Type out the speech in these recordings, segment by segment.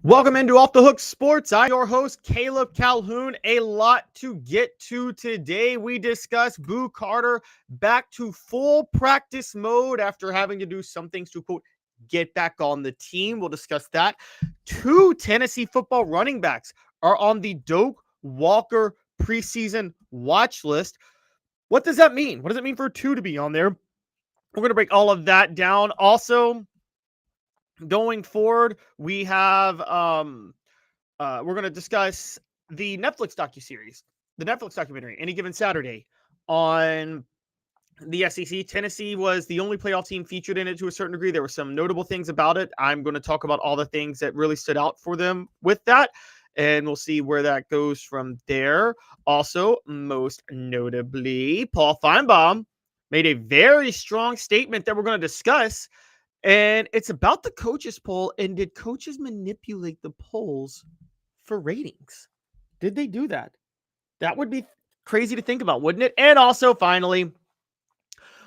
Welcome into Off the Hook Sports. I'm your host, Caleb Calhoun. A lot to get to today. We discuss Boo Carter back to full practice mode after having to do some things to, quote, get back on the team. We'll discuss that. 2 Tennessee football running backs are on the Doak Walker preseason watch list. What does that mean? What does it mean for 2 to be on there? We're going to break all of that down. Also, going forward, we have we're going to discuss the Netflix docuseries, the Netflix documentary, Any Given Saturday, on the SEC. Tennessee was the only playoff team featured in it to a certain degree. There were some notable things about it. I'm going to talk about all the things that really stood out for them with that, and we'll see where that goes from there. Also, most notably, Paul Feinbaum made a very strong statement that we're going to discuss, and it's about the coaches poll. And did coaches manipulate the polls for ratings? Did they do that? That would be crazy to think about, wouldn't it? And also, finally,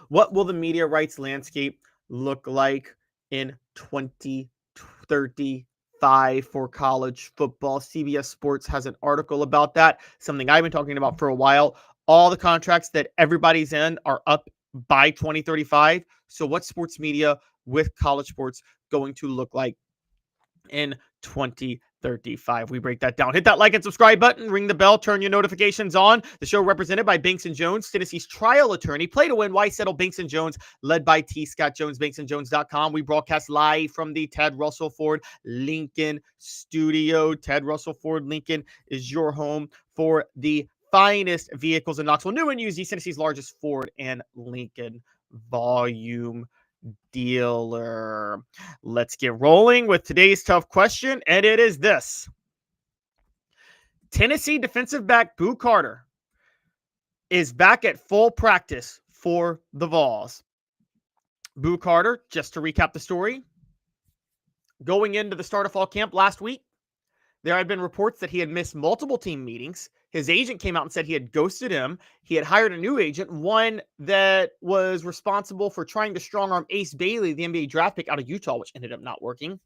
what will the media rights landscape look like in 2035 for college football? CBS Sports has an article about that, something I've been talking about for a while. All the contracts that everybody's in are up by 2035. So what's sports media with college sports going to look like in 2035? We break that down. Hit that like and subscribe button, ring the bell, turn your notifications on. The show represented by Banks & Jones, Tennessee's trial attorney. Play to win. Why settle? Banks & Jones, led by T. Scott Jones, banksandjones.com. We broadcast live from the Ted Russell Ford Lincoln studio. Ted Russell Ford Lincoln is your home for the finest vehicles in Knoxville, new and used. East Tennessee's largest Ford and Lincoln volume dealer. Let's get rolling with today's tough question, and it is this. Tennessee defensive back Boo Carter is back at full practice for the Vols. Boo Carter, just to recap the story, going into the start of fall camp last week, there had been reports that he had missed multiple team meetings. His agent came out and said he had ghosted him. He had hired a new agent, one that was responsible for trying to strong-arm Ace Bailey, the NBA draft pick out of Utah, which ended up not working.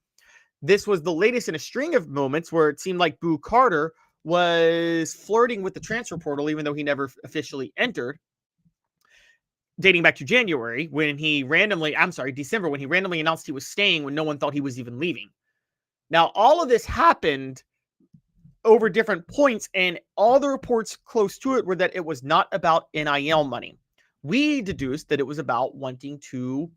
This was the latest in a string of moments where it seemed like Boo Carter was flirting with the transfer portal, even though he never officially entered, dating back to December, when he randomly announced he was staying when no one thought he was even leaving. Now, all of this happened over different points, and all the reports close to it were that it was not about NIL money. We deduced that it was about wanting to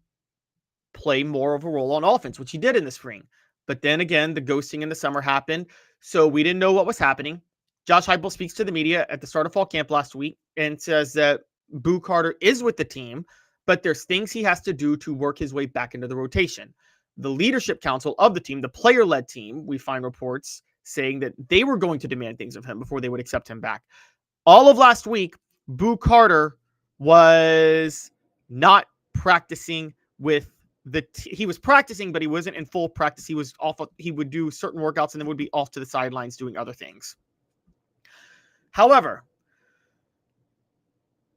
play more of a role on offense, which he did in the spring. But then again, the ghosting in the summer happened, so we didn't know what was happening. Josh Heupel speaks to the media at the start of fall camp last week and says that Boo Carter is with the team, but there's things he has to do to work his way back into the rotation. The leadership council of the team, the player-led team, we find reports saying that they were going to demand things of him before they would accept him back. All of last week, Boo Carter was not practicing with he was practicing, but he wasn't in full practice. He was off. He would do certain workouts and then would be off to the sidelines doing other things. However,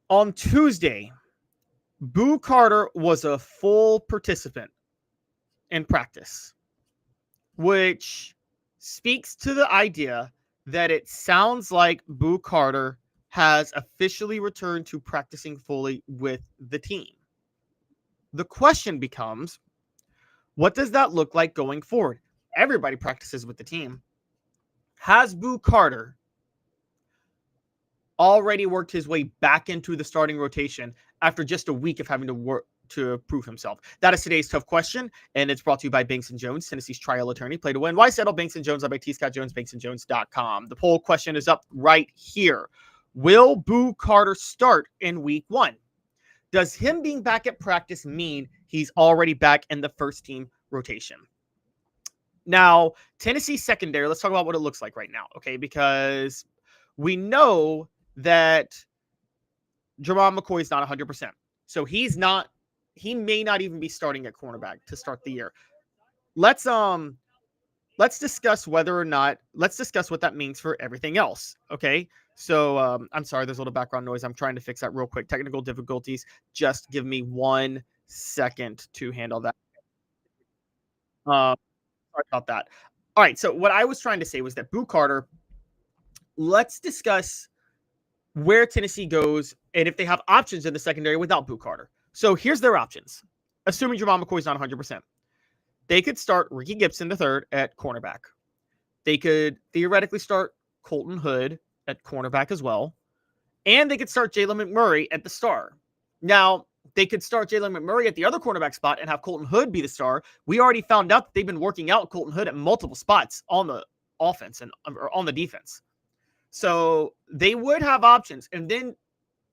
on Tuesday, Boo Carter was a full participant in practice, which speaks to the idea that it sounds like Boo Carter has officially returned to practicing fully with the team. The question becomes, what does that look like going forward? Everybody practices with the team. Has Boo Carter already worked his way back into the starting rotation after just a week of having to work to prove himself? That is today's tough question, and it's brought to you by Banks & Jones, Tennessee's trial attorney. Play to win. Why settle? Banks & Jones, led by T. Scott Jones, banksandjones.com. The poll question is up right here. Will Boo Carter start in week 1? Does him being back at practice mean he's already back in the first team rotation? Now, Tennessee secondary, let's talk about what it looks like right now, okay? Because we know that Jerron McCoy is not 100%. So he may not even be starting at cornerback to start the year. Let's discuss what that means for everything else, okay? So I'm sorry, there's a little background noise. I'm trying to fix that real quick. Technical difficulties. Just give me 1 second to handle that. Sorry about that. All right, so what I was trying to say was that Boo Carter, let's discuss where Tennessee goes and if they have options in the secondary without Boo Carter. So here's their options. Assuming Jamal McCoy's not 100%. They could start Ricky Gibson III at cornerback. They could theoretically start Colton Hood at cornerback as well. And they could start Jalen McMurray at the star. Now, they could start Jalen McMurray at the other cornerback spot and have Colton Hood be the star. We already found out that they've been working out Colton Hood at multiple spots on the offense or on the defense. So they would have options. And then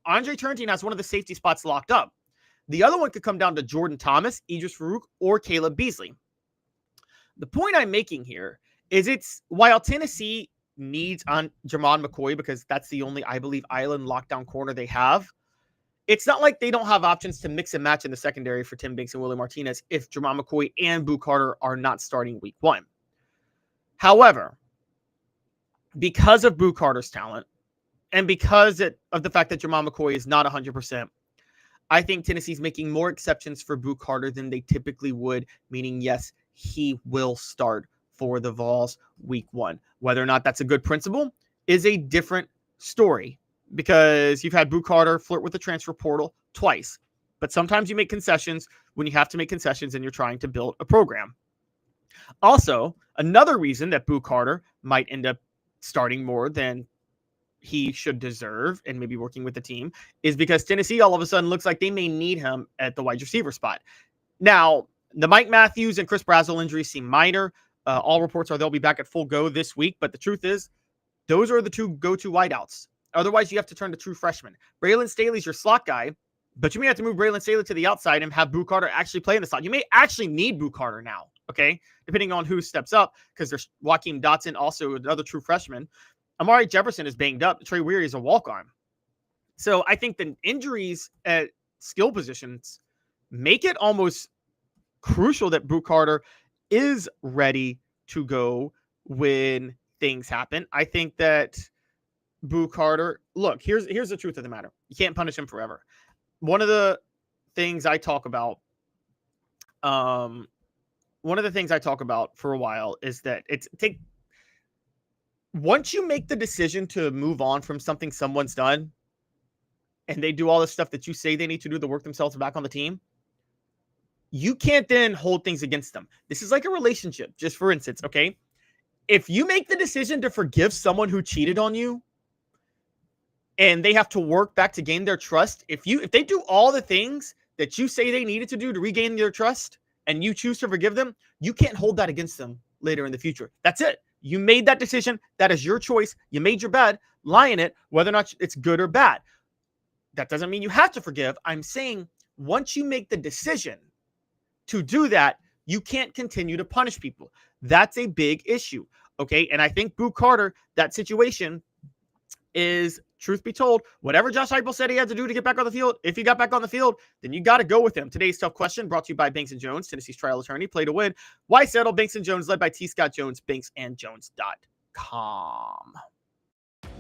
Andre Turntine has one of the safety spots locked up. The other one could come down to Jordan Thomas, Idris Farouk, or Caleb Beasley. The point I'm making here is it's while Tennessee needs on Jermon McCoy because that's the only, I believe, island lockdown corner they have, it's not like they don't have options to mix and match in the secondary for Tim Banks and Willie Martinez if Jermon McCoy and Boo Carter are not starting week 1. However, because of Boo Carter's talent and because of the fact that Jermon McCoy is not 100%, I think Tennessee's making more exceptions for Boo Carter than they typically would, meaning, yes, he will start for the Vols week 1. Whether or not that's a good principle is a different story because you've had Boo Carter flirt with the transfer portal twice. But sometimes you make concessions when you have to make concessions and you're trying to build a program. Also, another reason that Boo Carter might end up starting more than he should deserve and maybe working with the team is because Tennessee all of a sudden looks like they may need him at the wide receiver spot. Now, the Mike Matthews and Chris Brazzell injuries seem minor. All reports are they'll be back at full go this week, but the truth is those are the two go-to wideouts. Otherwise, you have to turn to true freshmen. Braylon Staley's your slot guy, but you may have to move Braylon Staley to the outside and have Boo Carter actually play in the slot. You may actually need Boo Carter now, okay, depending on who steps up because there's Joaquin Dotson, also another true freshman. Amari Jefferson is banged up. Trey Weary is a walk-on. So I think the injuries at skill positions make it almost crucial that Boo Carter is ready to go when things happen. I think that Boo Carter, look, here's the truth of the matter. You can't punish him forever. One of the things I talk about for a while is that once you make the decision to move on from something someone's done and they do all the stuff that you say they need to do to work themselves back on the team, you can't then hold things against them. This is like a relationship, just for instance, okay? If you make the decision to forgive someone who cheated on you and they have to work back to gain their trust, if they do all the things that you say they needed to do to regain their trust and you choose to forgive them, you can't hold that against them later in the future. That's it. You made that decision. That is your choice. You made your bed. Lie in it, whether or not it's good or bad. That doesn't mean you have to forgive. I'm saying once you make the decision to do that, you can't continue to punish people. That's a big issue, okay? And I think Boo Carter, that situation is, truth be told, whatever Josh Heupel said he had to do to get back on the field, if he got back on the field, then you got to go with him. Today's tough question brought to you by Banks & Jones, Tennessee's trial attorney. Play to win. Why settle? Banks & Jones, led by T. Scott Jones, banksandjones.com.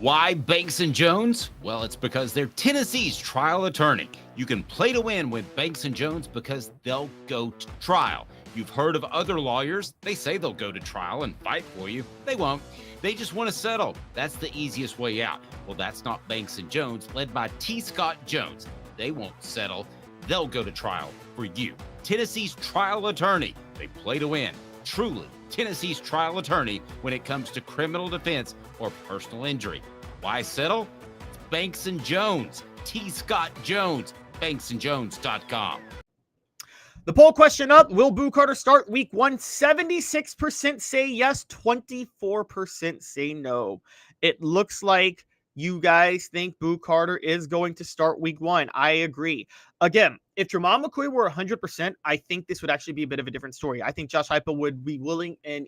Why Banks & Jones? Well, it's because they're Tennessee's trial attorney. You can play to win with Banks & Jones because they'll go to trial. You've heard of other lawyers. They say they'll go to trial and fight for you. They won't. They just want to settle. That's the easiest way out. Well, that's not Banks & Jones, led by T. Scott Jones. They won't settle. They'll go to trial for you. Tennessee's trial attorney. They play to win. Truly Tennessee's trial attorney when it comes to criminal defense or personal injury. Why settle? It's Banks & Jones. T. Scott Jones. banksandjones.com. The poll question up, will Boo Carter start week 1? 76% say yes, 24% say no. It looks like you guys think Boo Carter is going to start week 1. I agree. Again, if Jermon McCoy were 100%, I think this would actually be a bit of a different story. I think Josh Heupel would be willing and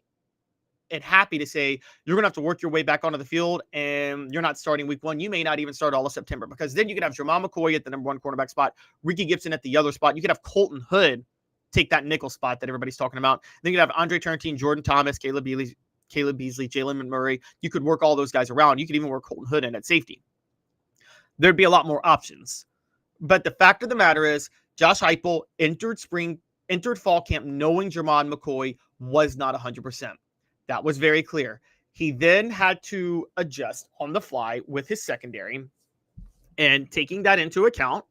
happy to say, you're going to have to work your way back onto the field and you're not starting week 1. You may not even start all of September because then you could have Jermon McCoy at the number 1 cornerback spot, Ricky Gibson at the other spot. You could have Colton Hood take that nickel spot that everybody's talking about. Then you could have Andre Turntine, Jordan Thomas, Caleb Beasley, Jalen McMurray. You could work all those guys around. You could even work Colton Hood in at safety. There'd be a lot more options. But the fact of the matter is, Josh Heupel entered fall camp knowing Jermon McCoy was not 100%. That was very clear. He then had to adjust on the fly with his secondary. And taking that into account,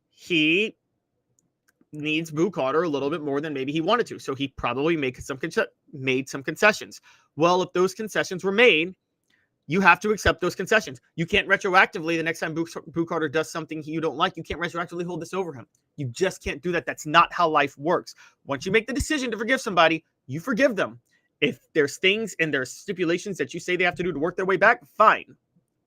he needs Boo Carter a little bit more than maybe he wanted to. So he probably made some concessions. Well, if those concessions were made, you have to accept those concessions. You can't retroactively, the next time Boo Carter does something you don't like, you can't retroactively hold this over him. You just can't do that. That's not how life works. Once you make the decision to forgive somebody, you forgive them. If there's things and there's stipulations that you say they have to do to work their way back, fine.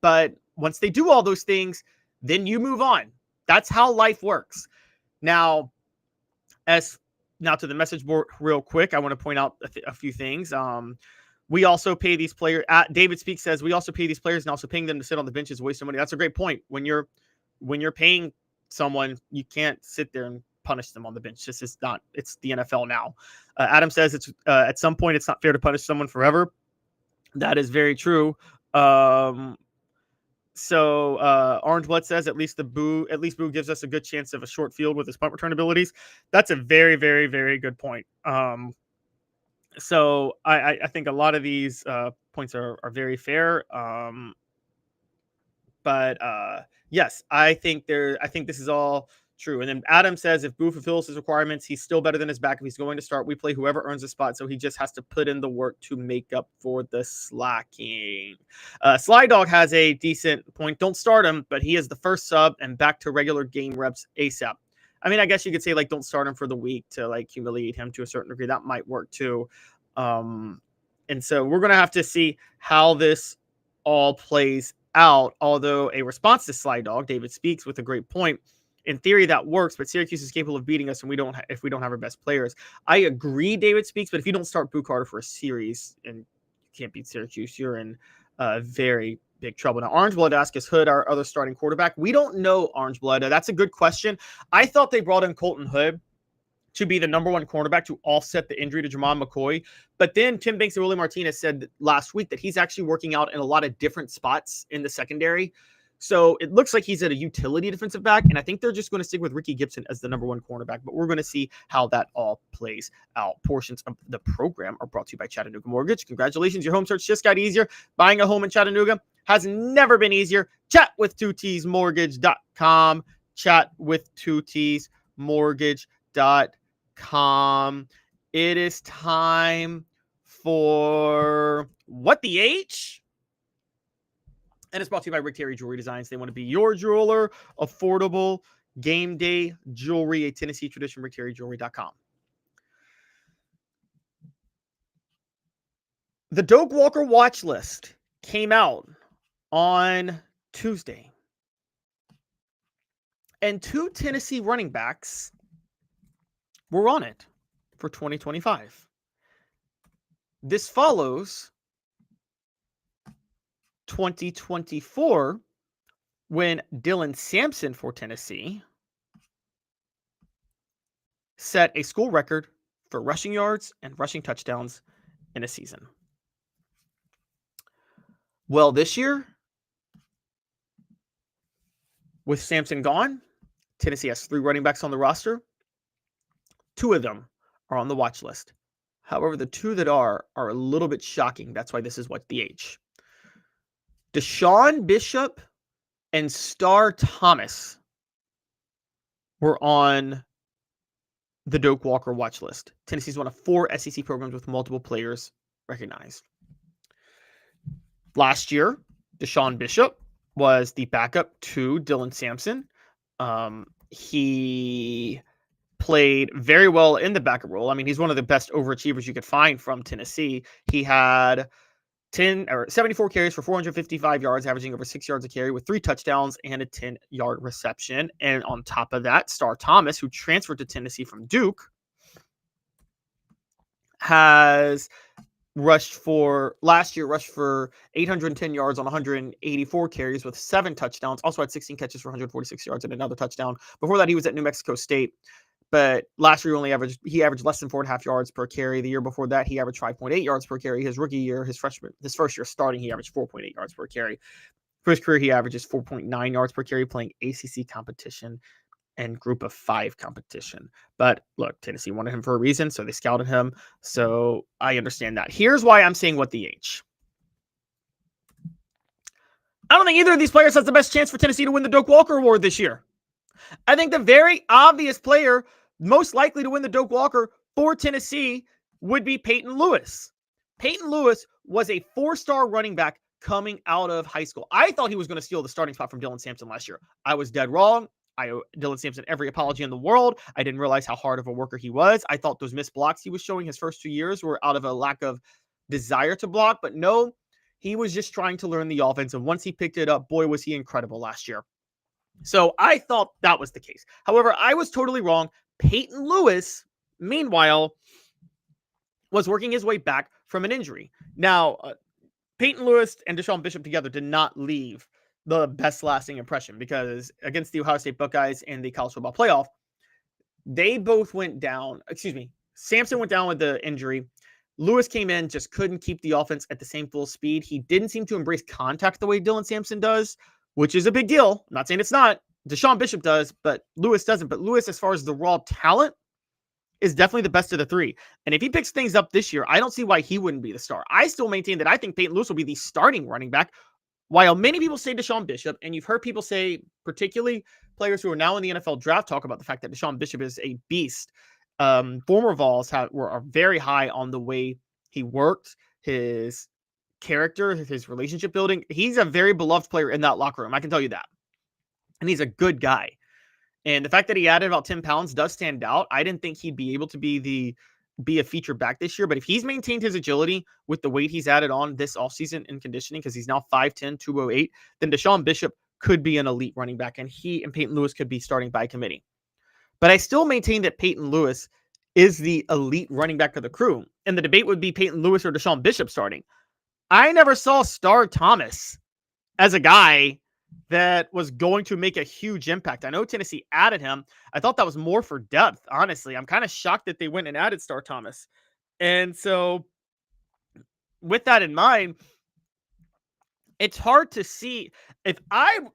But once they do all those things, then you move on. That's how life works. Now to the message board real quick, I want to point out a few things. We also pay these players. David Speaks says we also pay these players, and also paying them to sit on the bench is a waste of money. That's a great point. When you're paying someone, you can't sit there and punish them on the bench. This is not. It's the NFL now. Adam says it's at some point it's not fair to punish someone forever. That is very true. So Orange Blood says at least Boo gives us a good chance of a short field with his punt return abilities. That's a very, very, very good point. So I think a lot of these points are very fair. But yes, I think this is all true. And then Adam says if Boo fulfills his requirements, he's still better than his back. If he's going to start, we play whoever earns a spot. So he just has to put in the work to make up for the slacking. Sly Dog has a decent point. Don't start him, but he is the first sub and back to regular game reps ASAP. I mean, I guess you could say, like, don't start him for the week to, like, humiliate him to a certain degree. That might work, too. And so we're going to have to see how this all plays out. Although a response to Sly Dog, David Speaks with a great point. In theory, that works, but Syracuse is capable of beating us, and if we don't have our best players. I agree, David Speaks, but if you don't start Boo Carter for a series and you can't beat Syracuse, you're in very big trouble. Now, Orange Blood asks, is Hood our other starting quarterback? We don't know, Orange Blood. That's a good question. I thought they brought in Colton Hood to be the number one cornerback to offset the injury to Jermon McCoy. But then Tim Banks and Willie Martinez said last week that he's actually working out in a lot of different spots in the secondary. So it looks like he's at a utility defensive back, and I think they're just going to stick with Ricky Gibson as the number one cornerback, but we're going to see how that all plays out. Portions of the program are brought to you by Chattanooga Mortgage. Congratulations, your home search just got easier. Buying a home in Chattanooga has never been easier. Chat with 2tsmortgage.com. Chat with 2tsmortgage.com. It is time for What the H? And it's brought to you by Rick Terry Jewelry Designs. They want to be your jeweler, affordable game day jewelry, a Tennessee tradition, rickterryjewelry.com. The Doak Walker watch list came out on Tuesday. And 2 Tennessee running backs were on it for 2025. This follows 2024, when Dylan Sampson for Tennessee set a school record for rushing yards and rushing touchdowns in a season. Well, this year, with Sampson gone, Tennessee has 3 running backs on the roster. 2 of them are on the watch list. However, the 2 that are a little bit shocking. That's why this is What the H. DeSean Bishop and Star Thomas were on the Doak Walker watch list. Tennessee's one of 4 SEC programs with multiple players recognized. Last year, DeSean Bishop was the backup to Dylan Sampson. He played very well in the backup role. I mean, he's one of the best overachievers you could find from Tennessee. He had 74 carries for 455 yards, averaging over 6 yards a carry with 3 touchdowns and a 10-yard reception. And on top of that, Star Thomas, who transferred to Tennessee from Duke, has rushed for 810 yards on 184 carries with 7 touchdowns. Also had 16 catches for 146 yards and another touchdown. Before that, he was at New Mexico State. But last year, he averaged less than 4.5 yards per carry. The year before that, he averaged 5.8 yards per carry. His rookie year, his first year starting, he averaged 4.8 yards per carry. For his career, he averages 4.9 yards per carry playing ACC competition and group of 5 competition. But look, Tennessee wanted him for a reason, so they scouted him. So I understand that. Here's why I'm saying what the H. I don't think either of these players has the best chance for Tennessee to win the Doak Walker Award this year. I think the very obvious player most likely to win the Doak Walker for Tennessee would be Peyton Lewis. Peyton Lewis was a 4-star running back coming out of high school. I thought he was going to steal the starting spot from Dylan Sampson last year. I was dead wrong. I owe Dylan Sampson every apology in the world. I didn't realize how hard of a worker he was. I thought those missed blocks he was showing his first 2 years were out of a lack of desire to block, but no, he was just trying to learn the offense. And once he picked it up, boy, was he incredible last year. So I thought that was the case. However, I was totally wrong. Peyton Lewis, meanwhile, was working his way back from an injury. Now, Peyton Lewis and DeSean Bishop together did not leave the best lasting impression, because against the Ohio State Buckeyes in the college football playoff, they both went down. Sampson went down with the injury. Lewis came in, just couldn't keep the offense at the same full speed. He didn't seem to embrace contact the way Dylan Sampson does, which is a big deal. I'm not saying it's not. DeSean Bishop does, but Lewis doesn't. But Lewis, as far as the raw talent, is definitely the best of the 3. And if he picks things up this year, I don't see why he wouldn't be the star. I still maintain that I think Peyton Lewis will be the starting running back, while many people say DeSean Bishop, and you've heard people say, particularly players who are now in the NFL draft, talk about the fact that DeSean Bishop is a beast. Former Vols are very high on the way he worked, his character, his relationship building. He's a very beloved player in that locker room. I can tell you that. And he's a good guy. And the fact that he added about 10 pounds does stand out. I didn't think he'd be able to be a feature back this year, but if he's maintained his agility with the weight he's added on this offseason in conditioning, because he's now 5'10", 208, then DeSean Bishop could be an elite running back, and he and Peyton Lewis could be starting by committee. But I still maintain that Peyton Lewis is the elite running back of the crew, and the debate would be Peyton Lewis or DeSean Bishop starting. I never saw Star Thomas as a guy that was going to make a huge impact. I know Tennessee added him. I thought that was more for depth, honestly. I'm kind of shocked that they went and added Star Thomas. And so with that in mind, it's hard to see.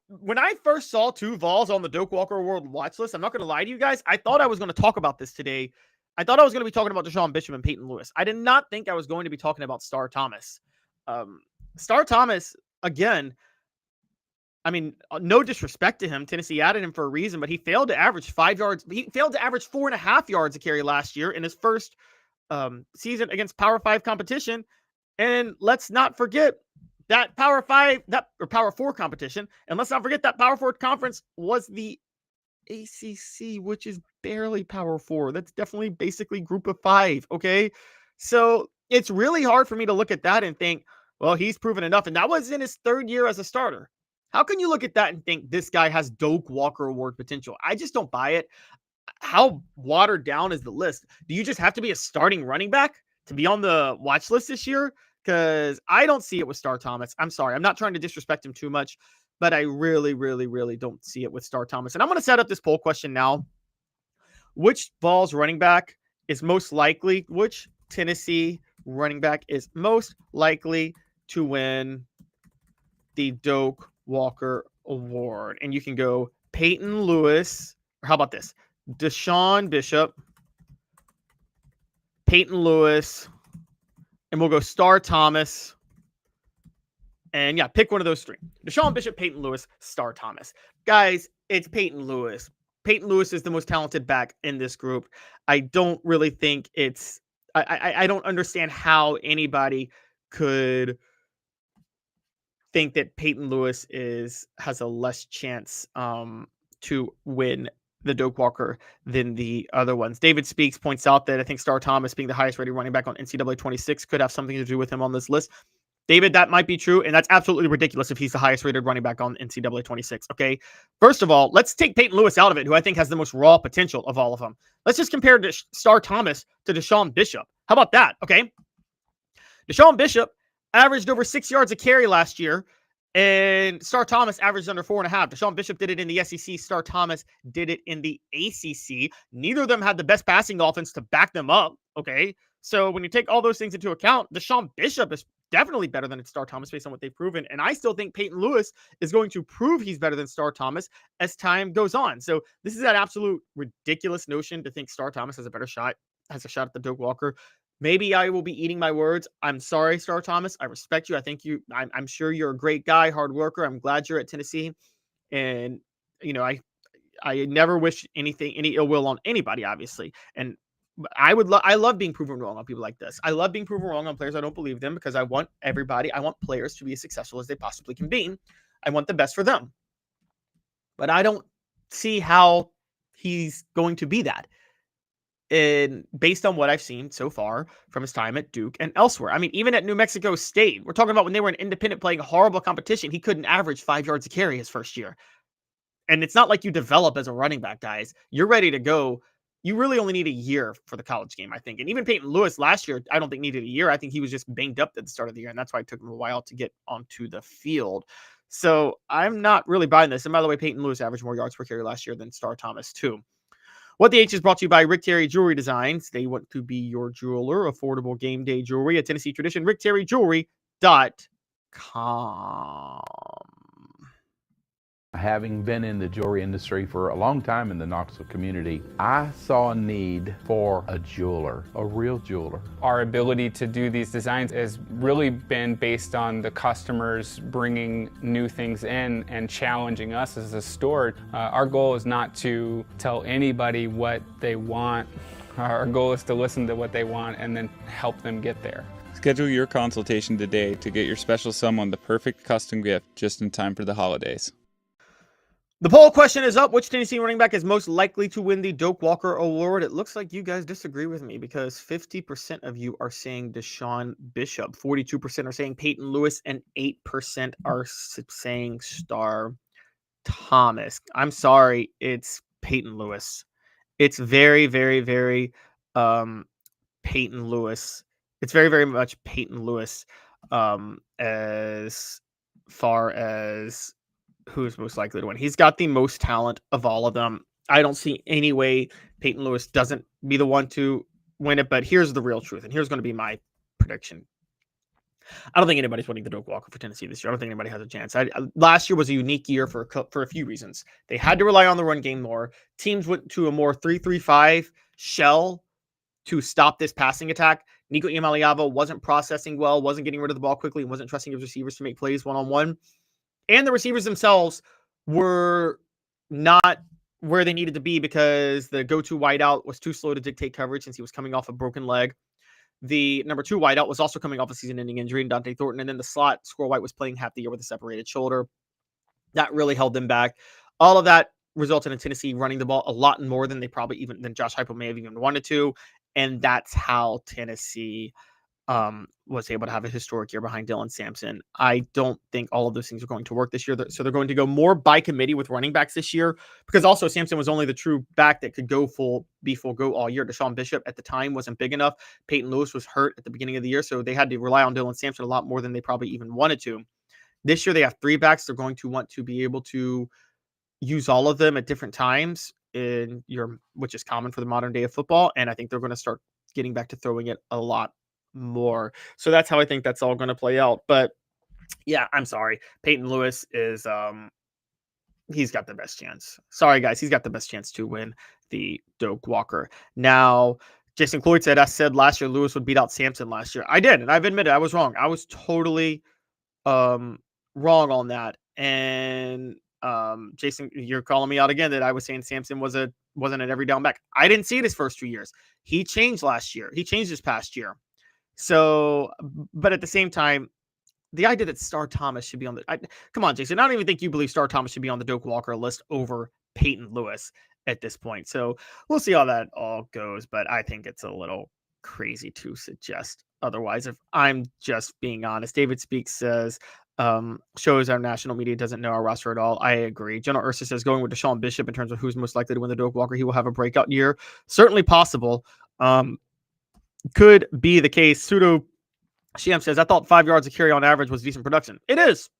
When I first saw 2 Vols on the Doak Walker Award watch list, I'm not going to lie to you guys, I thought I was going to talk about this today. I thought I was going to be talking about DeSean Bishop and Peyton Lewis. I did not think I was going to be talking about Star Thomas. Star Thomas, again, I mean, no disrespect to him. Tennessee added him for a reason, but he failed to average 5 yards. He failed to average 4.5 yards a carry last year in his first season against Power 5 competition. And let's not forget that Power 4 competition. And let's not forget that Power 4 conference was the ACC, which is barely Power 4. That's definitely basically group of 5. Okay. So it's really hard for me to look at that and think, well, he's proven enough. And that was in his 3rd year as a starter. How can you look at that and think this guy has Doak Walker Award potential? I just don't buy it. How watered down is the list? Do you just have to be a starting running back to be on the watch list this year? Because I don't see it with Star Thomas. I'm sorry. I'm not trying to disrespect him too much, but I really, really, really don't see it with Star Thomas. And I'm going to set up this poll question now. Which Vols running back is most likely, which Tennessee running back is most likely to win the Doak Walker Award? And you can go Peyton Lewis, or how about this? DeSean Bishop, Peyton Lewis, and we'll go Star Thomas. And yeah, pick one of those 3. DeSean Bishop, Peyton Lewis, Star Thomas. Guys, it's Peyton Lewis. Peyton Lewis is the most talented back in this group. I don't really think it's I don't understand how anybody could think that Peyton Lewis has a less chance to win the Doak Walker than the other ones. David Speaks points out that I think Star Thomas, being the highest rated running back on NCAA 26, could have something to do with him on this list. David, that might be true, and that's absolutely ridiculous if he's the highest rated running back on NCAA 26. Okay, first of all, let's take Peyton Lewis out of it, who I think has the most raw potential of all of them. Let's just compare Star Thomas to DeSean Bishop. How about that? Okay, DeSean Bishop averaged over 6 yards a carry last year, and Star Thomas averaged under 4.5. DeSean Bishop did it in the SEC. Star Thomas did it in the ACC. Neither of them had the best passing offense to back them up. Okay, so when you take all those things into account, DeSean Bishop is definitely better than Star Thomas based on what they've proven. And I still think Peyton Lewis is going to prove he's better than Star Thomas as time goes on. So this is that absolute ridiculous notion to think Star Thomas has a shot at the Doak Walker. Maybe I will be eating my words. I'm sorry, Star Thomas. I respect you. I think I'm sure you're a great guy, hard worker. I'm glad you're at Tennessee. And, I never wish any ill will on anybody, obviously. And I love being proven wrong on people like this. I love being proven wrong on players I don't believe them, because I want players to be as successful as they possibly can be. I want the best for them. But I don't see how he's going to be that. And based on what I've seen so far from his time at Duke and elsewhere. I mean, even at New Mexico State, we're talking about when they were an independent playing horrible competition, he couldn't average 5 yards a carry his first year. And it's not like you develop as a running back, guys. You're ready to go. You really only need a year for the college game, I think. And even Peyton Lewis last year, I don't think needed a year. I think he was just banged up at the start of the year, and that's why it took him a while to get onto the field. So I'm not really buying this. And by the way, Peyton Lewis averaged more yards per carry last year than Star Thomas, too. What the H is brought to you by Rick Terry Jewelry Designs. They want to be your jeweler. Affordable game day jewelry, a Tennessee tradition. RickTerryJewelry.com. Having been in the jewelry industry for a long time in the Knoxville community, I saw a need for a jeweler, a real jeweler. Our ability to do these designs has really been based on the customers bringing new things in and challenging us as a store. Our goal is not to tell anybody what they want. Our goal is to listen to what they want and then help them get there. Schedule your consultation today to get your special someone the perfect custom gift just in time for the holidays. The poll question is up. Which Tennessee running back is most likely to win the Doak Walker Award? It looks like you guys disagree with me, because 50% of you are saying DeSean Bishop, 42% are saying Peyton Lewis, and 8% are saying Star Thomas. I'm sorry, it's Peyton Lewis. It's very, very, very Peyton Lewis. It's very, very much Peyton Lewis as far as who's most likely to win. He's got the most talent of all of them. I don't see any way Peyton Lewis doesn't be the one to win it, but here's the real truth, and here's going to be my prediction. I don't think anybody's winning the Doak Walker for Tennessee this year. I don't think anybody has a chance. Last year was a unique year for a few reasons. They had to rely on the run game more. Teams went to a more 3-3-5 shell to stop this passing attack. Nico Iamaleava wasn't processing well, wasn't getting rid of the ball quickly, and wasn't trusting his receivers to make plays one-on-one. And the receivers themselves were not where they needed to be, because the go-to wideout was too slow to dictate coverage since he was coming off a broken leg. The number 2 wideout was also coming off a season-ending injury in Dante Thornton. And then the slot, Squirrel White, was playing half the year with a separated shoulder. That really held them back. All of that resulted in Tennessee running the ball a lot more than than Josh Heupel may have even wanted to. And that's how Tennessee was able to have a historic year behind Dylan Sampson. I don't think all of those things are going to work this year. So they're going to go more by committee with running backs this year, because also Sampson was only the true back that could be full go all year. DeSean Bishop at the time wasn't big enough. Peyton Lewis was hurt at the beginning of the year, so they had to rely on Dylan Sampson a lot more than they probably even wanted to. This year they have 3 backs. They're going to want to be able to use all of them at different times, which is common for the modern day of football. And I think they're going to start getting back to throwing it a lot more. So that's how I think that's all going to play out. But yeah, I'm sorry. Peyton Lewis is he's got the best chance. Sorry guys, he's got the best chance to win the Doak Walker. Now, Jason Cloyd said, I said last year Lewis would beat out Sampson last year. I did, and I've admitted I was wrong. I was totally wrong on that. And Jason, you're calling me out again that I was saying Sampson wasn't an every down back. I didn't see it his first 2 years. He changed last year. He changed this past year. So, but at the same time, the idea that Star Thomas should be on come on, Jason. I don't even think you believe Star Thomas should be on the Doak Walker list over Peyton Lewis at this point. So we'll see how that all goes. But I think it's a little crazy to suggest otherwise, if I'm just being honest. David Speaks says, shows our national media doesn't know our roster at all. I agree. General Ursa says, going with DeSean Bishop in terms of who's most likely to win the Doak Walker, he will have a breakout year. Certainly possible. Could be the case. Pseudo Shiam says, I thought 5 yards a carry on average was decent production. It is.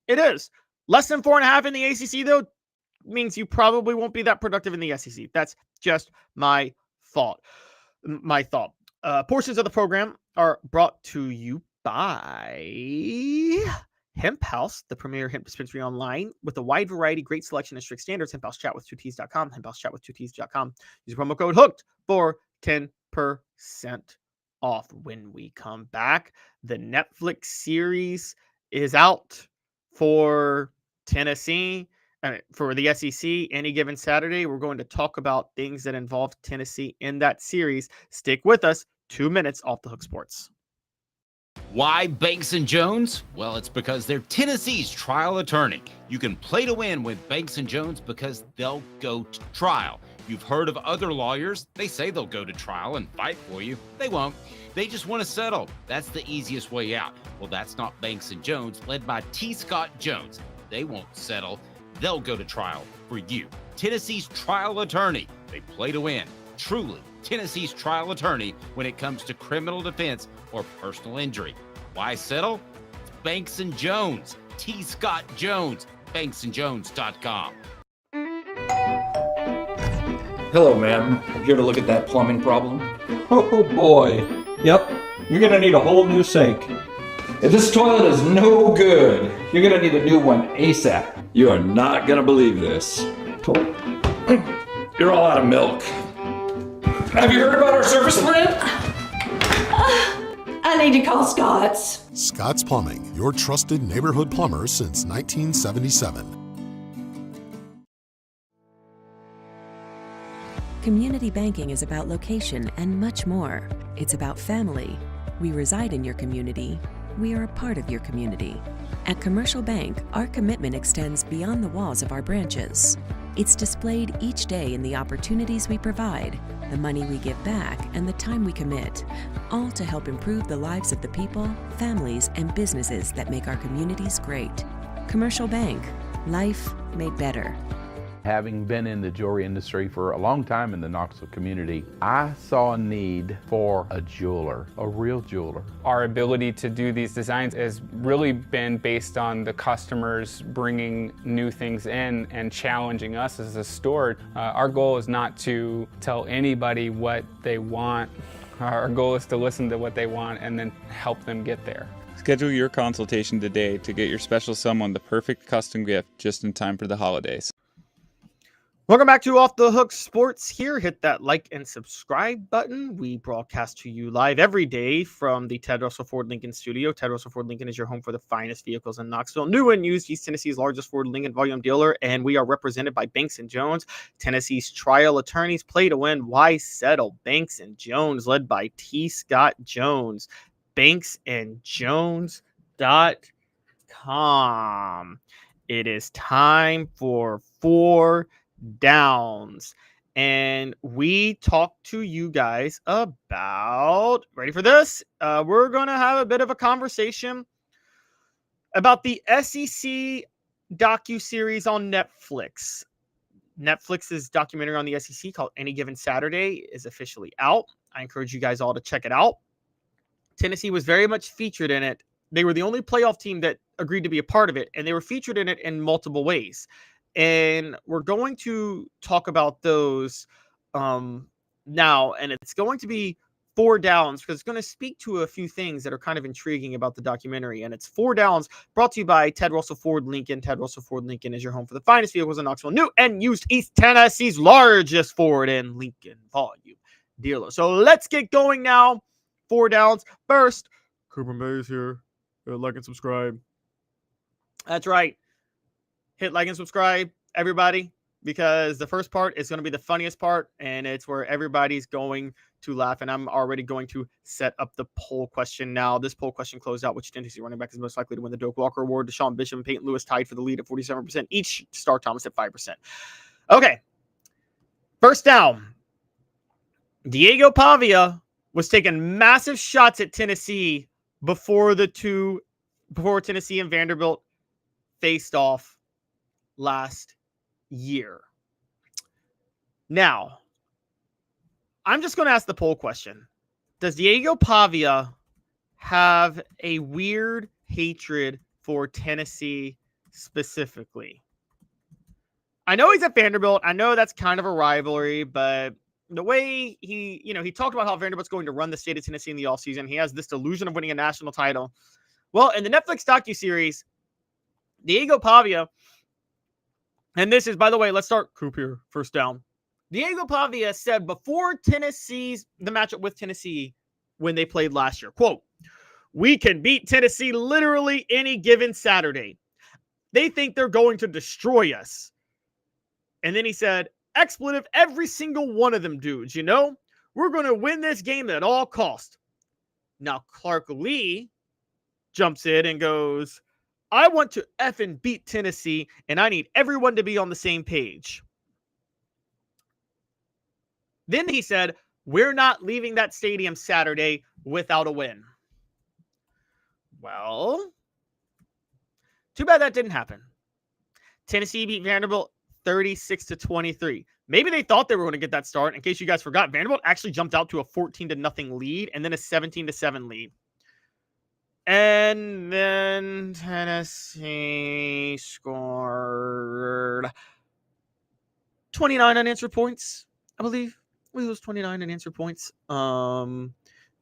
Less than 4.5 in the ACC, though, means you probably won't be that productive in the SEC. That's just my thought. Portions of the program are brought to you by Hemp House, the premier hemp dispensary online with a wide variety, great selection, and strict standards. Hemp House Chat with 2Ts.com. Hemp House Chat with 2Ts.com. Use promo code HOOKED for 10% off. When we come back, the Netflix series is out for Tennessee. For the SEC, any given Saturday, we're going to talk about things that involve Tennessee in that series. Stick with us. 2 minutes off the Hook Sports. Why Banks & Jones? Well, it's because they're Tennessee's trial attorney. You can play to win with Banks & Jones because they'll go to trial. You've heard of other lawyers. They say they'll go to trial and fight for you. They won't. They just want to settle. That's the easiest way out. Well, that's not Banks & Jones, led by T. Scott Jones. They won't settle. They'll go to trial for you. Tennessee's trial attorney. They play to win. Truly, Tennessee's trial attorney when it comes to criminal defense or personal injury. Why settle? It's Banks & Jones. T. Scott Jones. BanksandJones.com. Hello, ma'am. Here to look at that plumbing problem? Oh boy. Yep. You're gonna need a whole new sink. If this toilet is no good, You're gonna need a new one ASAP. you are not gonna believe this. You're all out of milk. Have you heard about our service plan? I need to call Scott's. Scott's Plumbing, your trusted neighborhood plumber since 1977. Community banking is about location and much more. It's about family. We reside in your community. We are a part of your community. At Commercial Bank, our commitment extends beyond the walls of our branches. It's displayed each day in the opportunities we provide, the money we give back, and the time we commit, all to help improve the lives of the people, families, and businesses that make our communities great. Commercial Bank, life made better. Having been in the jewelry industry for a long time in the Knoxville community, I saw a need for a jeweler, a real jeweler. Our ability to do these designs has really been based on the customers bringing new things in and challenging us as a store. Our goal is not to tell anybody what they want. Our goal is to listen to what they want and then help them get there. Schedule your consultation today to get your special someone the perfect custom gift just in time for the holidays. Welcome back to Off the Hook Sports here. Hit that like and subscribe button. We broadcast to you live every day from the Ted Russell Ford Lincoln studio. Ted Russell Ford Lincoln is your home for the finest vehicles in Knoxville. New and used, East Tennessee's largest Ford Lincoln volume dealer. And we are represented by Banks & Jones, Tennessee's trial attorneys. Play to win. Why settle? Banks & Jones, led by T. Scott Jones. BanksandJones.com. It is time for 4 downs, and we talked to you guys about, ready for this, we're gonna have a bit of a conversation about the SEC docu-series on Netflix. Netflix's documentary on the SEC called Any Given Saturday is officially out. I encourage you guys all to check it out. Tennessee was very much featured in it. They were the only playoff team that agreed to be a part of it, and they were featured in it in multiple ways. And we're going to talk about those now, and it's going to be 4 downs because it's going to speak to a few things that are kind of intriguing about the documentary. And it's 4 downs brought to you by Ted Russell Ford Lincoln. Ted Russell Ford Lincoln is your home for the finest vehicles in Knoxville, new and used, East Tennessee's largest Ford and Lincoln volume dealer. So let's get going now. 4 downs. First, Cooper Mays here. Like and subscribe. That's right. Hit like and subscribe, everybody, because the first part is going to be the funniest part, and it's where everybody's going to laugh. And I'm already going to set up the poll question now. This poll question closed out: which Tennessee running back is most likely to win the Doak Walker Award? DeSean Bishop and Peyton Lewis tied for the lead at 47%. Each Star Thomas at 5%. Okay. First down. Diego Pavia was taking massive shots at Tennessee before Tennessee and Vanderbilt faced off last year. Now, I'm just going to ask the poll question. Does Diego Pavia have a weird hatred for Tennessee specifically? I know he's at Vanderbilt. I know that's kind of a rivalry, but the way he talked about how Vanderbilt's going to run the state of Tennessee in the offseason. He has this delusion of winning a national title. Well, in the Netflix docuseries, Diego Pavia, and this is, by the way, let's start Coop here, first down. Diego Pavia said before the matchup with Tennessee when they played last year, quote, "We can beat Tennessee literally any given Saturday. They think they're going to destroy us." And then he said, "Expletive, every single one of them dudes, we're going to win this game at all cost." Now, Clark Lee jumps in and goes, "I want to effing beat Tennessee, and I need everyone to be on the same page." Then he said, "We're not leaving that stadium Saturday without a win." Well, too bad that didn't happen. Tennessee beat Vanderbilt 36-23. Maybe they thought they were going to get that start. In case you guys forgot, Vanderbilt actually jumped out to a 14-0 lead and then a 17-7 lead. And then Tennessee scored 29 unanswered points, I believe. It was 29 unanswered points.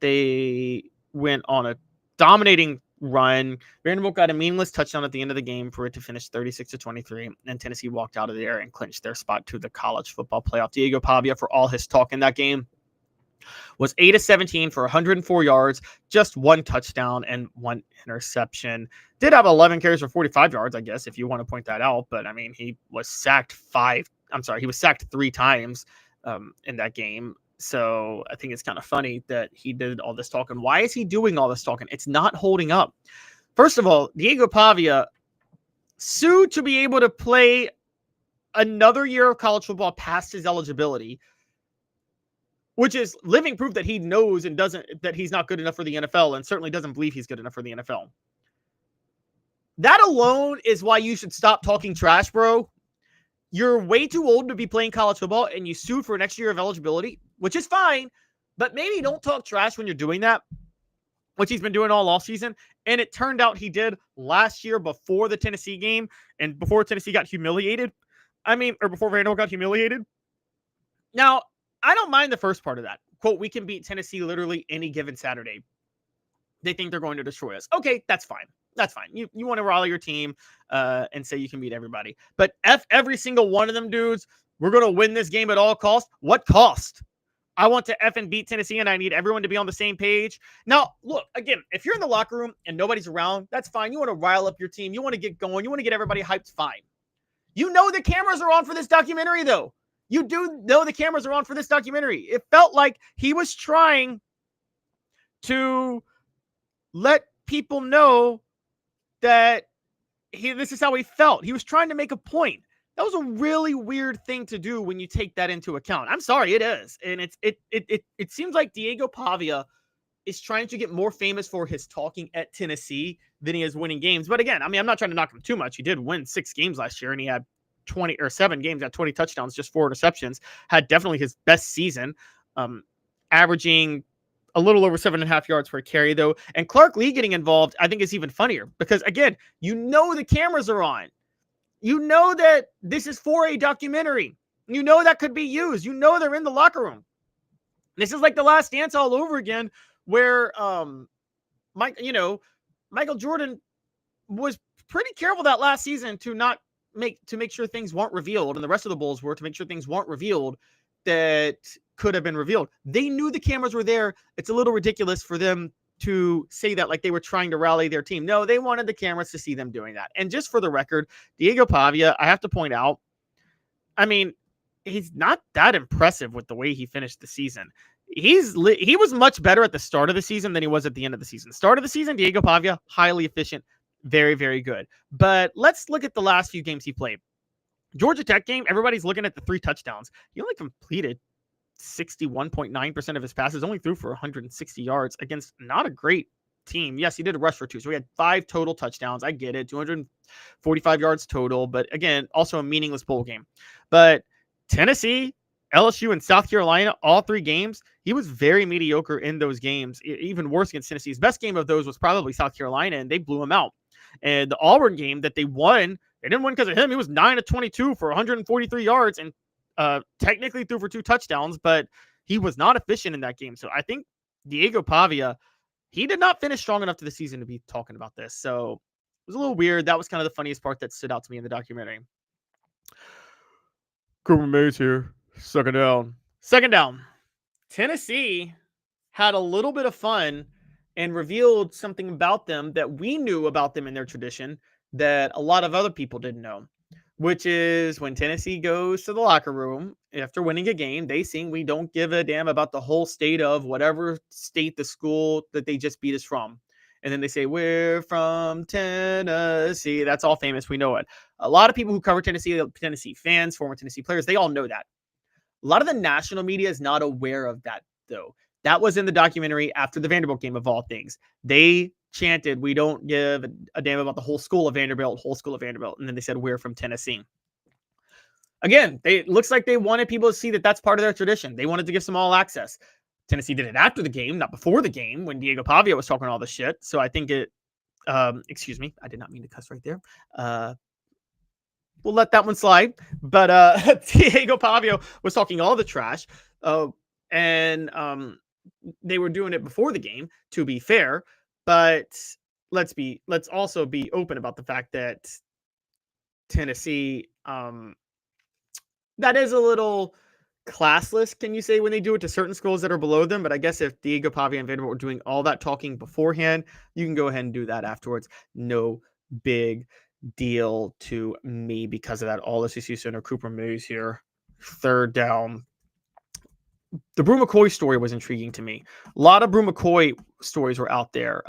They went on a dominating run. Vanderbilt got a meaningless touchdown at the end of the game for it to finish 36-23, and Tennessee walked out of there and clinched their spot to the college football playoff. Diego Pavia, for all his talk in that game, was 8-17 for 104 yards, just one touchdown and one interception. Did have 11 carries for 45 yards, I guess, if you want to point that out. But, I mean, he was sacked 3 times in that game. So I think it's kind of funny that he did all this talking. Why is he doing all this talking? It's not holding up. First of all, Diego Pavia sued to be able to play another year of college football past his eligibility, which is living proof that he knows and that he's not good enough for the NFL, and certainly doesn't believe he's good enough for the NFL. That alone is why you should stop talking trash, bro. You're way too old to be playing college football, and you sued for an extra year of eligibility, which is fine, but maybe don't talk trash when you're doing that, which he's been doing all offseason. And it turned out he did last year before the Tennessee game and before Tennessee got humiliated. Or before Vanderbilt got humiliated. Now, I don't mind the first part of that. Quote, "We can beat Tennessee literally any given Saturday. They think they're going to destroy us." Okay, that's fine. That's fine. You want to rally your team and say you can beat everybody. But F every single one of them dudes. We're going to win this game at all costs. What cost? I want to F and beat Tennessee, and I need everyone to be on the same page. Now, look, again, if you're in the locker room and nobody's around, that's fine. You want to rile up your team. You want to get going. You want to get everybody hyped. Fine. You know the cameras are on for this documentary, though. You do know the cameras are on for this documentary. It felt like he was trying to let people know that this is how he felt. He was trying to make a point. That was a really weird thing to do when you take that into account. I'm sorry, it is. And it seems like Diego Pavia is trying to get more famous for his talking at Tennessee than he is winning games. But again, I'm not trying to knock him too much. He did win 6 games last year, and he had 7 games, had 20 touchdowns, just 4 interceptions, had definitely his best season, averaging a little over 7.5 yards per carry, though. And Clark Lee getting involved, I think, is even funnier because, again, the cameras are on. You know that this is for a documentary. You know that could be used. You know they're in the locker room. This is like The Last Dance all over again, where Michael Jordan was pretty careful that last season to make sure things weren't revealed, and the rest of the Bulls were to make sure things weren't revealed that could have been revealed. They knew the cameras were there. It's a little ridiculous for them to say that like they were trying to rally their team. No, they wanted the cameras to see them doing that. And just for the record, Diego Pavia, I have to point out, he's not that impressive with the way he finished the season. He was much better at the start of the season than he was at the end of the season. Start of the season, Diego Pavia, highly efficient, very, very good. But let's look at the last few games he played. Georgia Tech game, everybody's looking at the 3 touchdowns. He only completed 61.9% of his passes, only threw for 160 yards against not a great team. Yes, he did a rush for 2, so he had 5 total touchdowns. I get it, 245 yards total, but again, also a meaningless bowl game. But Tennessee, LSU, and South Carolina, all 3 games, he was very mediocre in those games, even worse against Tennessee. His best game of those was probably South Carolina, and they blew him out. And the Auburn game that they won, they didn't win because of him. He was 9 of 22 for 143 yards and technically threw for 2 touchdowns, but he was not efficient in that game. So I think Diego Pavia, he did not finish strong enough to the season to be talking about this. So it was a little weird. That was kind of the funniest part that stood out to me in the documentary. Cooper Mays here. Second down. Second down. Tennessee had a little bit of fun and revealed something about them that we knew about them in their tradition that a lot of other people didn't know, which is when Tennessee goes to the locker room after winning a game, they sing, "We don't give a damn about the whole state of whatever state the school that they just beat us from." And then they say, "We're from Tennessee." That's all famous. We know it. A lot of people who cover Tennessee, Tennessee fans, former Tennessee players, they all know that. A lot of the national media is not aware of that, though. That was in the documentary after the Vanderbilt game, of all things. They chanted, "We don't give a damn about the whole school of Vanderbilt, whole school of Vanderbilt." And then they said, "We're from Tennessee." Again, it looks like they wanted people to see that that's part of their tradition. They wanted to give some all access. Tennessee did it after the game, not before the game, when Diego Pavia was talking all this shit. So I think it, excuse me, I did not mean to cuss right there. We'll let that one slide. But Diego Pavia was talking all the trash. And they were doing it before the game, to be fair. But let's also be open about the fact that Tennessee, that is a little classless, can you say, when they do it to certain schools that are below them. But I guess if Diego Pavia and Vanderbilt were doing all that talking beforehand, you can go ahead and do that afterwards. No big deal to me because of that. All SEC center Cooper Mays here. Third down. The Brew McCoy story was intriguing to me. A lot of Brew McCoy stories were out there.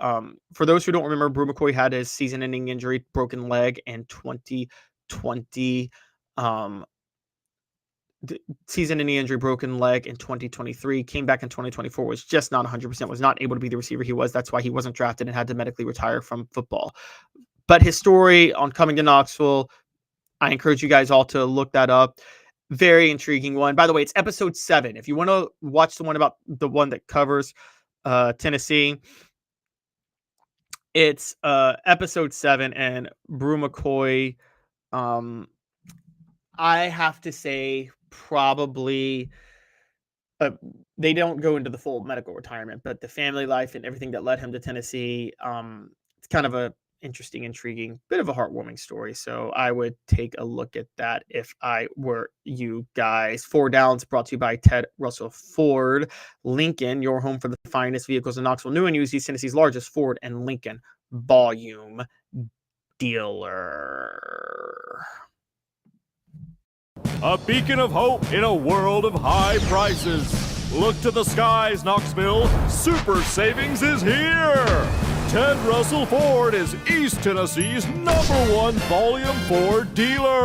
For those who don't remember, Brew McCoy had his season-ending injury, broken leg in 2020. Season-ending injury, broken leg in 2023. Came back in 2024, was just not 100%, was not able to be the receiver he was. That's why he wasn't drafted and had to medically retire from football. But his story on coming to Knoxville, I encourage you guys all to look that up. Very intriguing one. By the way, it's episode 7. If you want to watch the one about the one that covers Tennessee, it's episode 7. And Brew McCoy, I have to say, probably they don't go into the full medical retirement, but the family life and everything that led him to Tennessee, it's kind of a interesting, intriguing, bit of a heartwarming story. So I would take a look at that if I were you guys. 4 Downs brought to you by Ted Russell Ford. Lincoln, your home for the finest vehicles in Knoxville. New and used, East Tennessee's largest Ford and Lincoln volume dealer. A beacon of hope in a world of high prices. Look to the skies, Knoxville. Super savings is here. Ted Russell Ford is East Tennessee's #1 volume Ford dealer.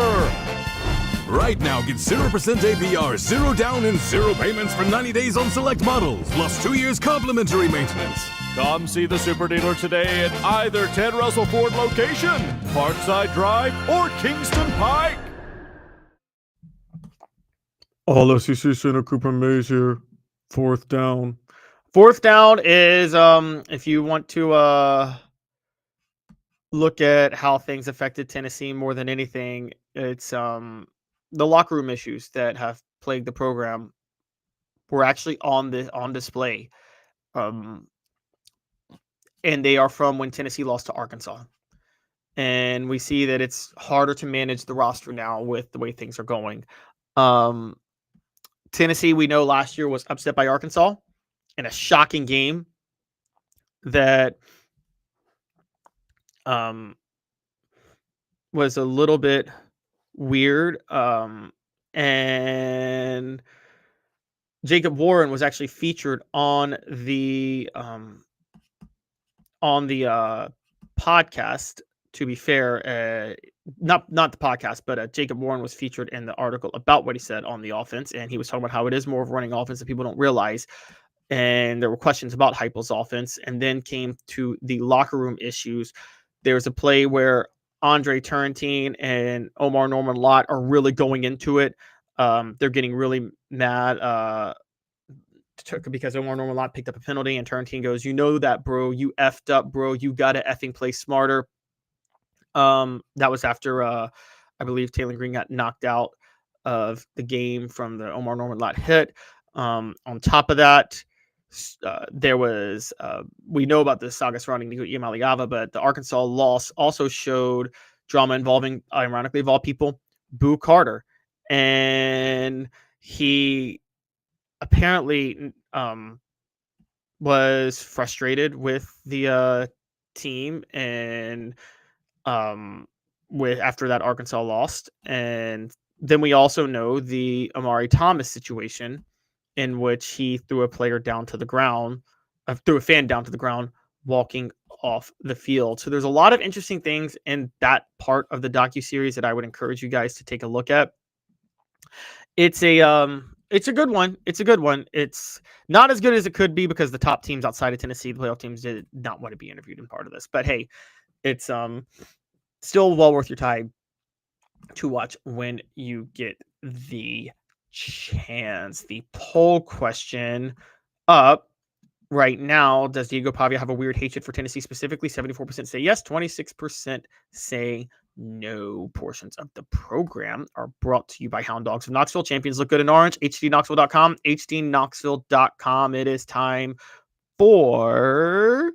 Right now, get 0% APR, 0 down, and 0 payments for 90 days on select models, plus 2 years complimentary maintenance. Come see the super dealer today at either Ted Russell Ford location, Parkside Drive, or Kingston Pike. All SEC center Cooper Mays here. 4th down. 4th down is if you want to look at how things affected Tennessee more than anything, it's the locker room issues that have plagued the program were actually on display. And they are from when Tennessee lost to Arkansas. And we see that it's harder to manage the roster now with the way things are going. Tennessee, we know last year was upset by Arkansas in a shocking game that was a little bit weird. And Jacob Warren was actually featured on the podcast. To be fair, not the podcast, but Jacob Warren was featured in the article about what he said on the offense, and he was talking about how it is more of a running offense that people don't realize. And there were questions about Heupel's offense, and then came to the locker room issues. There was a play where Andre Turrentine and Omar Norman Lott are really going into it. They're getting really mad because Omar Norman Lott picked up a penalty, and Turrentine goes, "You know that, bro. You effed up, bro. You got to effing play smarter." That was after I believe Taylor Green got knocked out of the game from the Omar Norman lot hit. On top of that, there was we know about the saga surrounding Nico Iamaleava, but the Arkansas loss also showed drama involving, ironically of all people, Boo Carter, and he apparently was frustrated with the team and with after that Arkansas lost. And then we also know the Amari Thomas situation, in which he threw a player down to the ground, threw a fan down to the ground, walking off the field. So there's a lot of interesting things in that part of the docuseries that I would encourage you guys to take a look at. It's a good one. It's a good one. It's not as good as it could be because the top teams outside of Tennessee, the playoff teams, did not want to be interviewed in part of this. But hey, it's still well worth your time to watch when you get the chance. The poll question up right now: does Diego Pavia have a weird hatred for Tennessee specifically? 74% say yes, 26% say no. Portions of the program are brought to you by Hound Dogs of Knoxville. Champions look good in orange. hdknoxville.com. hdknoxville.com. It is time for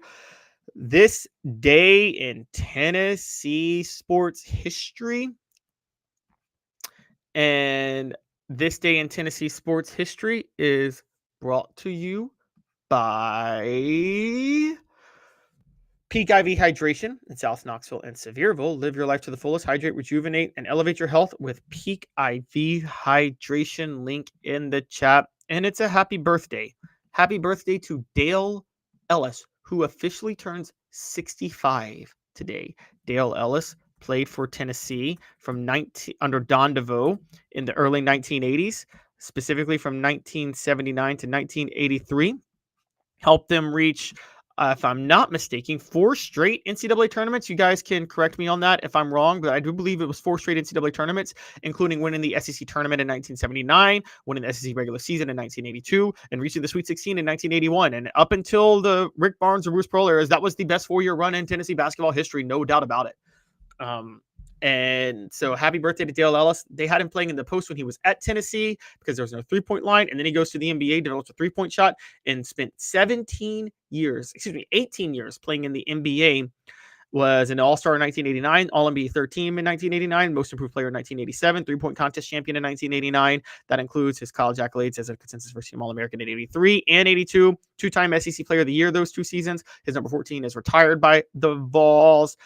this day in Tennessee sports history. And this day in Tennessee sports history is brought to you by Peak IV Hydration in South Knoxville and Sevierville. Live your life to the fullest. Hydrate, rejuvenate, and elevate your health with Peak IV Hydration. Link in the chat. And it's a happy birthday. Happy birthday to Dale Ellis, who officially turns 65 today. Dale Ellis played for Tennessee under Don DeVoe in the early 1980s, specifically from 1979 to 1983. Helped them reach, if I'm not mistaken, 4 straight NCAA tournaments. You guys can correct me on that if I'm wrong, but I do believe it was 4 straight NCAA tournaments, including winning the SEC tournament in 1979, winning the SEC regular season in 1982, and reaching the Sweet 16 in 1981. And up until the Rick Barnes and Bruce Pearl eras, that was the best 4-year run in Tennessee basketball history, no doubt about it. And so happy birthday to Dale Ellis. They had him playing in the post when he was at Tennessee because there was no 3-point line. And then he goes to the NBA, develops a 3-point shot, and spent 18 years playing in the NBA. Was an all-star in 1989, All-NBA third team in 1989, most improved player in 1987, 3-point contest champion in 1989. That includes his college accolades as a consensus first team All-American in 83 and 82, 2-time SEC player of the year those 2 seasons. His number 14 is retired by the Vols.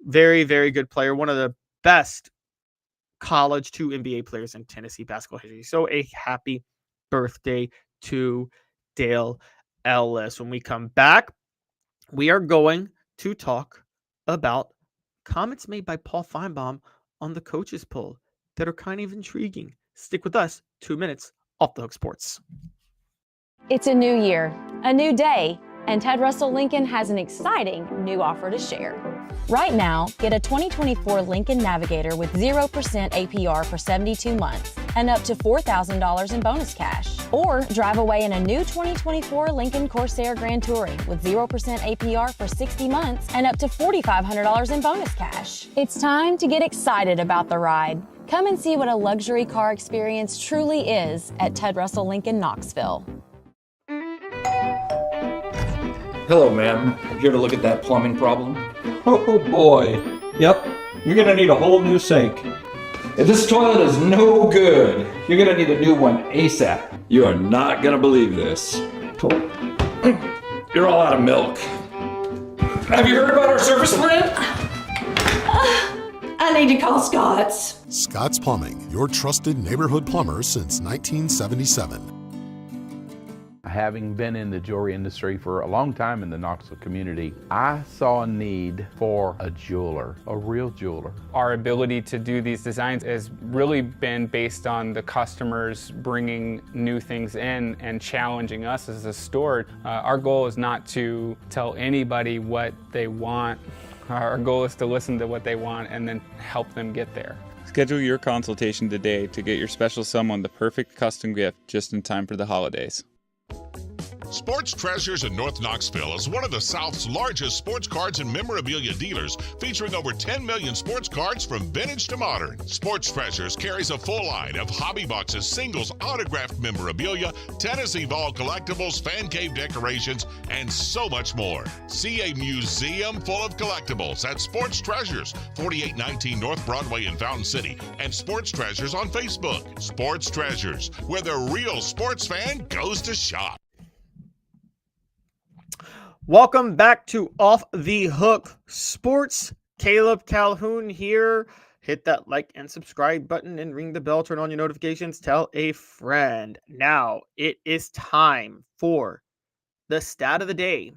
Very, very good player. One of the best college to NBA players in Tennessee basketball history. So a happy birthday to Dale Ellis. When we come back, we are going to talk about comments made by Paul Feinbaum on the coaches poll that are kind of intriguing. Stick with us. 2 minutes off the Hook Sports. It's a new year, a new day, and Ted Russell Lincoln has an exciting new offer to share. Right now, get a 2024 Lincoln Navigator with 0% APR for 72 months and up to $4,000 in bonus cash. Or drive away in a new 2024 Lincoln Corsair Grand Touring with 0% APR for 60 months and up to $4,500 in bonus cash. It's time to get excited about the ride. Come and see what a luxury car experience truly is at Ted Russell Lincoln Knoxville. Hello, ma'am. Here to look at that plumbing problem? Oh boy. Yep. You're gonna need a whole new sink. If this toilet is no good, you're gonna need a new one ASAP. You are not gonna believe this. You're all out of milk. Have you heard about our service plan? I need to call Scott's. Scott's Plumbing, your trusted neighborhood plumber since 1977. Having been in the jewelry industry for a long time in the Knoxville community, I saw a need for a jeweler, a real jeweler. Our ability to do these designs has really been based on the customers bringing new things in and challenging us as a store. Our goal is not to tell anybody what they want. Our goal is to listen to what they want and then help them get there. Schedule your consultation today to get your special someone the perfect custom gift just in time for the holidays. Sports Treasures in North Knoxville is one of the South's largest sports cards and memorabilia dealers, featuring over 10 million sports cards from vintage to modern. Sports Treasures carries a full line of hobby boxes, singles, autographed memorabilia, Tennessee Vol collectibles, fan cave decorations, and so much more. See a museum full of collectibles at Sports Treasures, 4819 North Broadway in Fountain City, and Sports Treasures on Facebook. Sports Treasures, where the real sports fan goes to shop. Welcome back to Off the Hook Sports. Caleb Calhoun here. Hit that like and subscribe button and ring the bell. Turn on your notifications. Tell a friend. Now it is time for the stat of the day.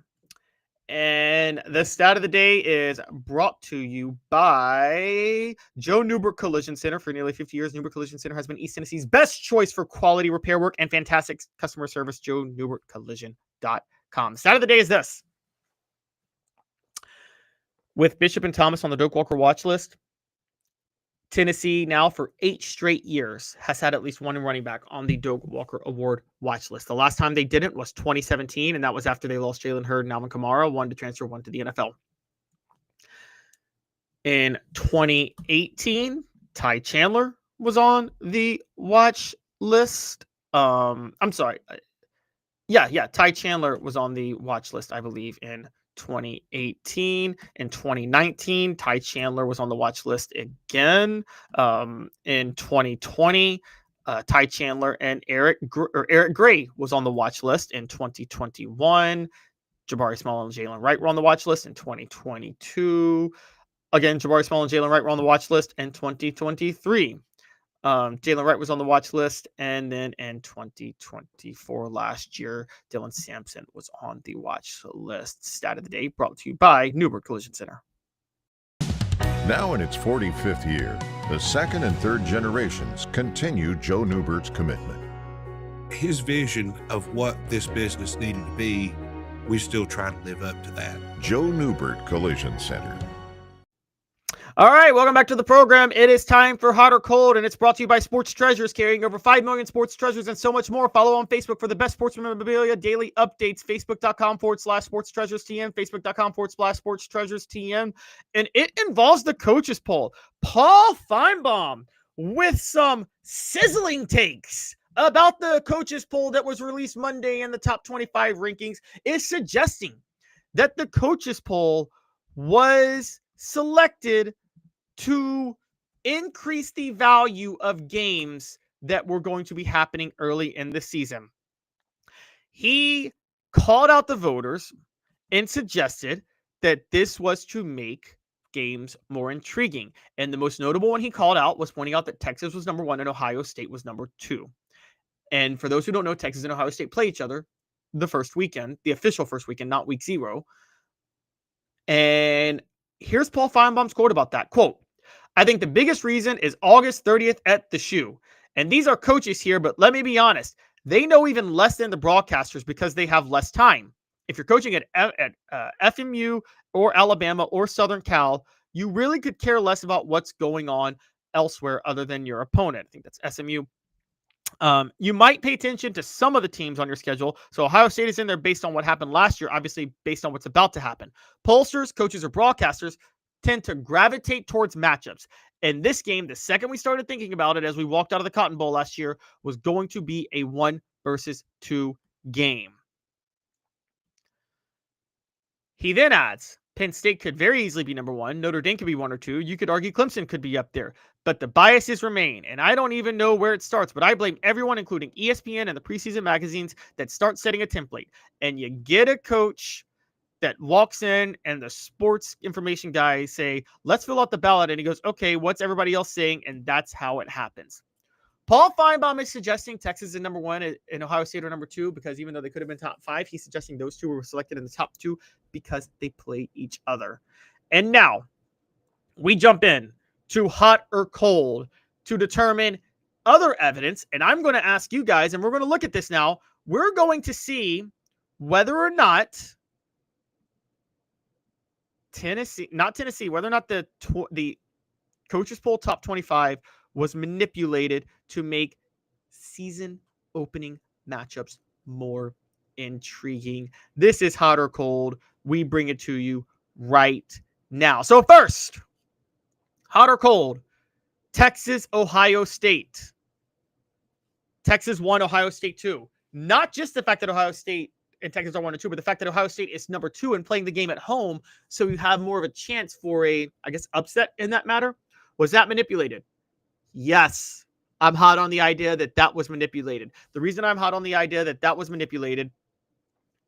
And the stat of the day is brought to you by Joe Newbert Collision Center. For nearly 50 years, Newbert Collision Center has been East Tennessee's best choice for quality repair work and fantastic customer service. JoeNewbertCollision.com. Stat of the day is this. With Bishop and Thomas on the Doak Walker watch list, Tennessee now for 8 straight years has had at least one running back on the Doak Walker Award watch list. The last time they didn't was 2017, and that was after they lost Jalen Hurd and Alvin Kamara, one to transfer, one to the NFL. In 2018, Ty Chandler was on the watch list. Ty Chandler was on the watch list, I believe, in 2018. In 2019, Ty Chandler was on the watch list again. In 2020, Ty Chandler and Eric Gray was on the watch list. In 2021, Jabari Small and Jalen Wright were on the watch list. In 2022, again, Jabari Small and Jalen Wright were on the watch list. In 2023, Jalen Wright was on the watch list, and then in 2024, last year, Dylan Sampson was on the watch list. Stat of the day brought to you by Newbert Collision Center. Now in its 45th year, the second and third generations continue Joe Newbert's commitment. His vision of what this business needed to be, we still try to live up to that. Joe Newbert Collision Center. All right, welcome back to the program. It is time for Hot or Cold, and it's brought to you by Sports Treasures, carrying over 5 million sports treasures and so much more. Follow on Facebook for the best sports memorabilia daily updates. Facebook.com/Sports Treasures TN, Facebook.com/Sports Treasures TN. And it involves the coaches poll. Paul Feinbaum with some sizzling takes about the coaches poll that was released Monday in the top 25 rankings is suggesting that the coaches poll was selected to increase the value of games that were going to be happening early in the season. He called out the voters and suggested that this was to make games more intriguing. And the most notable one he called out was pointing out that Texas was number 1 and Ohio State was number 2. And for those who don't know, Texas and Ohio State play each other the first weekend, the official first weekend, not week 0. And here's Paul Feinbaum's quote about that. Quote, "I think the biggest reason is August 30th at the Shoe. And these are coaches here, but let me be honest, they know even less than the broadcasters because they have less time. If you're coaching at FMU or Alabama or Southern Cal, you really could care less about what's going on elsewhere other than your opponent." I think that's SMU. You might pay attention to some of the teams on your schedule. So Ohio State is in there based on what happened last year, obviously based on what's about to happen. Pollsters, coaches, or broadcasters tend to gravitate towards matchups. And this game, the second we started thinking about it as we walked out of the Cotton Bowl last year, was going to be a 1 versus 2 game. He then adds, Penn State could very easily be number 1. Notre Dame could be 1 or 2. You could argue Clemson could be up there. But the biases remain, and I don't even know where it starts, but I blame everyone, including ESPN and the preseason magazines, that start setting a template. And you get a coach that walks in and the sports information guys say, let's fill out the ballot. And he goes, okay, what's everybody else saying? And that's how it happens. Paul Feinbaum is suggesting Texas is number 1 and Ohio State are number 2 because even though they could have been top 5, he's suggesting those two were selected in the top 2 because they play each other. And now we jump in to hot or cold to determine other evidence. And I'm going to ask you guys, and we're going to look at this now. We're going to see whether or not whether or not the coaches poll top 25 was manipulated to make season opening matchups more intriguing. This is hot or cold. We bring it to you right now. So first, hot or cold, Texas, Ohio State. Texas 1, Ohio State 2. Not just the fact that Ohio State and Texas are 1 and 2, but the fact that Ohio State is number 2 and playing the game at home, so you have more of a chance for a, I guess, upset in that matter. Was that manipulated? Yes. I'm hot on the idea that that was manipulated. The reason I'm hot on the idea that that was manipulated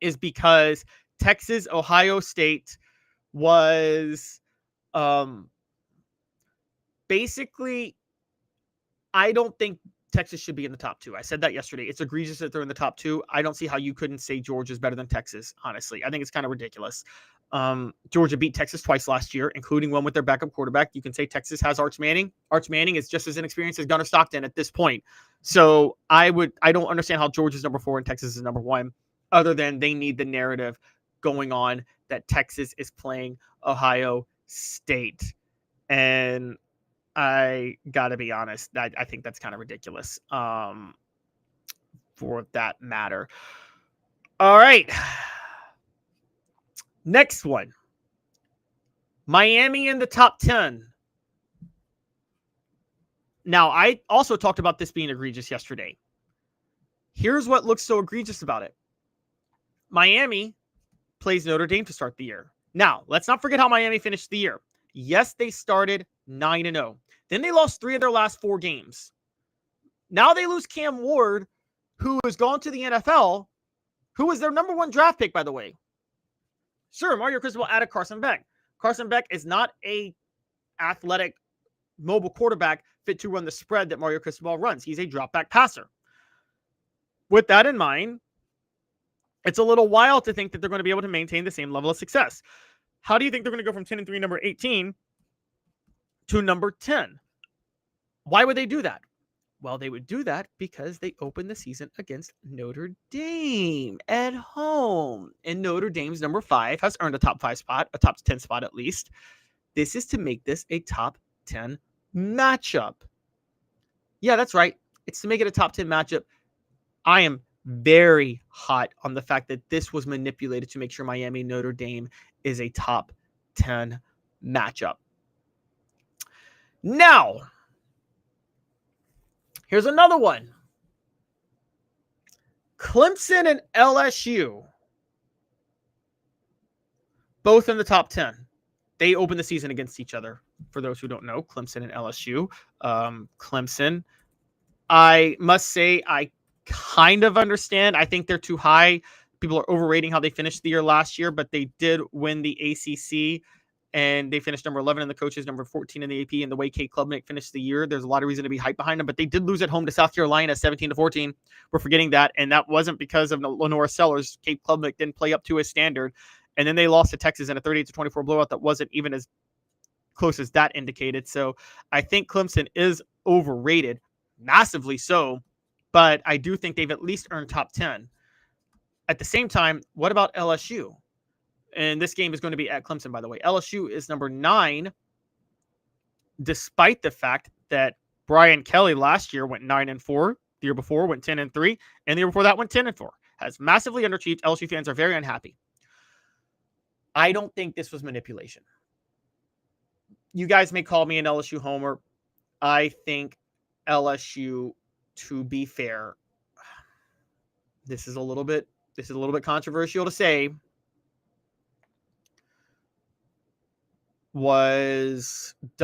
is because Texas, Ohio State was basically, I don't think Texas should be in the top 2. I said that yesterday. It's egregious that they're in the top 2. I don't see how you couldn't say Georgia's better than Texas, honestly. I think it's kind of ridiculous. Georgia beat Texas twice last year, including one with their backup quarterback. You can say Texas has Arch Manning. Arch Manning is just as inexperienced as Gunnar Stockton at this point. So I don't understand how Georgia's number 4 and Texas is number 1, other than they need the narrative going on that Texas is playing Ohio State. And I gotta be honest, I think that's kind of ridiculous for that matter. All right. Next one. Miami in the top 10. Now, I also talked about this being egregious yesterday. Here's what looks so egregious about it. Miami plays Notre Dame to start the year. Now, let's not forget how Miami finished the year. Yes, they started 9-0. Then they lost 3 of their last 4 games. Now they lose Cam Ward, who has gone to the NFL, who was their number 1 draft pick, by the way. Sure, Mario Cristobal added Carson Beck. Carson Beck is not a athletic, mobile quarterback fit to run the spread that Mario Cristobal runs. He's a drop-back passer. With that in mind, it's a little wild to think that they're going to be able to maintain the same level of success. How do you think they're going to go from 10-3, number 18, to number 10? Why would they do that? Well, they would do that because they opened the season against Notre Dame at home. And Notre Dame's number 5 has earned a top 5 spot, a top 10 spot at least. This is to make this a top 10 matchup. Yeah, that's right. It's to make it a top 10 matchup. I am very hot on the fact that this was manipulated to make sure Miami Notre Dame is a top 10 matchup. Now, here's another one. Clemson and LSU, both in the top 10. They open the season against each other. For those who don't know, Clemson and LSU. Clemson, I must say, I kind of understand. I think they're too high. People are overrating how they finished the year last year, but they did win the ACC, and they finished number 11 in the coaches, number 14 in the AP, and the way Kate Klubnik finished the year, there's a lot of reason to be hyped behind them, but they did lose at home to South Carolina 17-14. We're forgetting that, and that wasn't because of Lenora Sellers. Kate Klubnik didn't play up to his standard, and then they lost to Texas in a 38-24 blowout that wasn't even as close as that indicated. So I think Clemson is overrated, massively so, but I do think they've at least earned top 10. At the same time, what about LSU? And this game is going to be at Clemson, by the way. LSU is number 9, despite the fact that Brian Kelly last year went 9-4. The year before went 10-3. And the year before that went 10-4. Has massively underachieved. LSU fans are very unhappy. I don't think this was manipulation. You guys may call me an LSU homer. I think LSU, to be fair, this is a little bit controversial to say, was put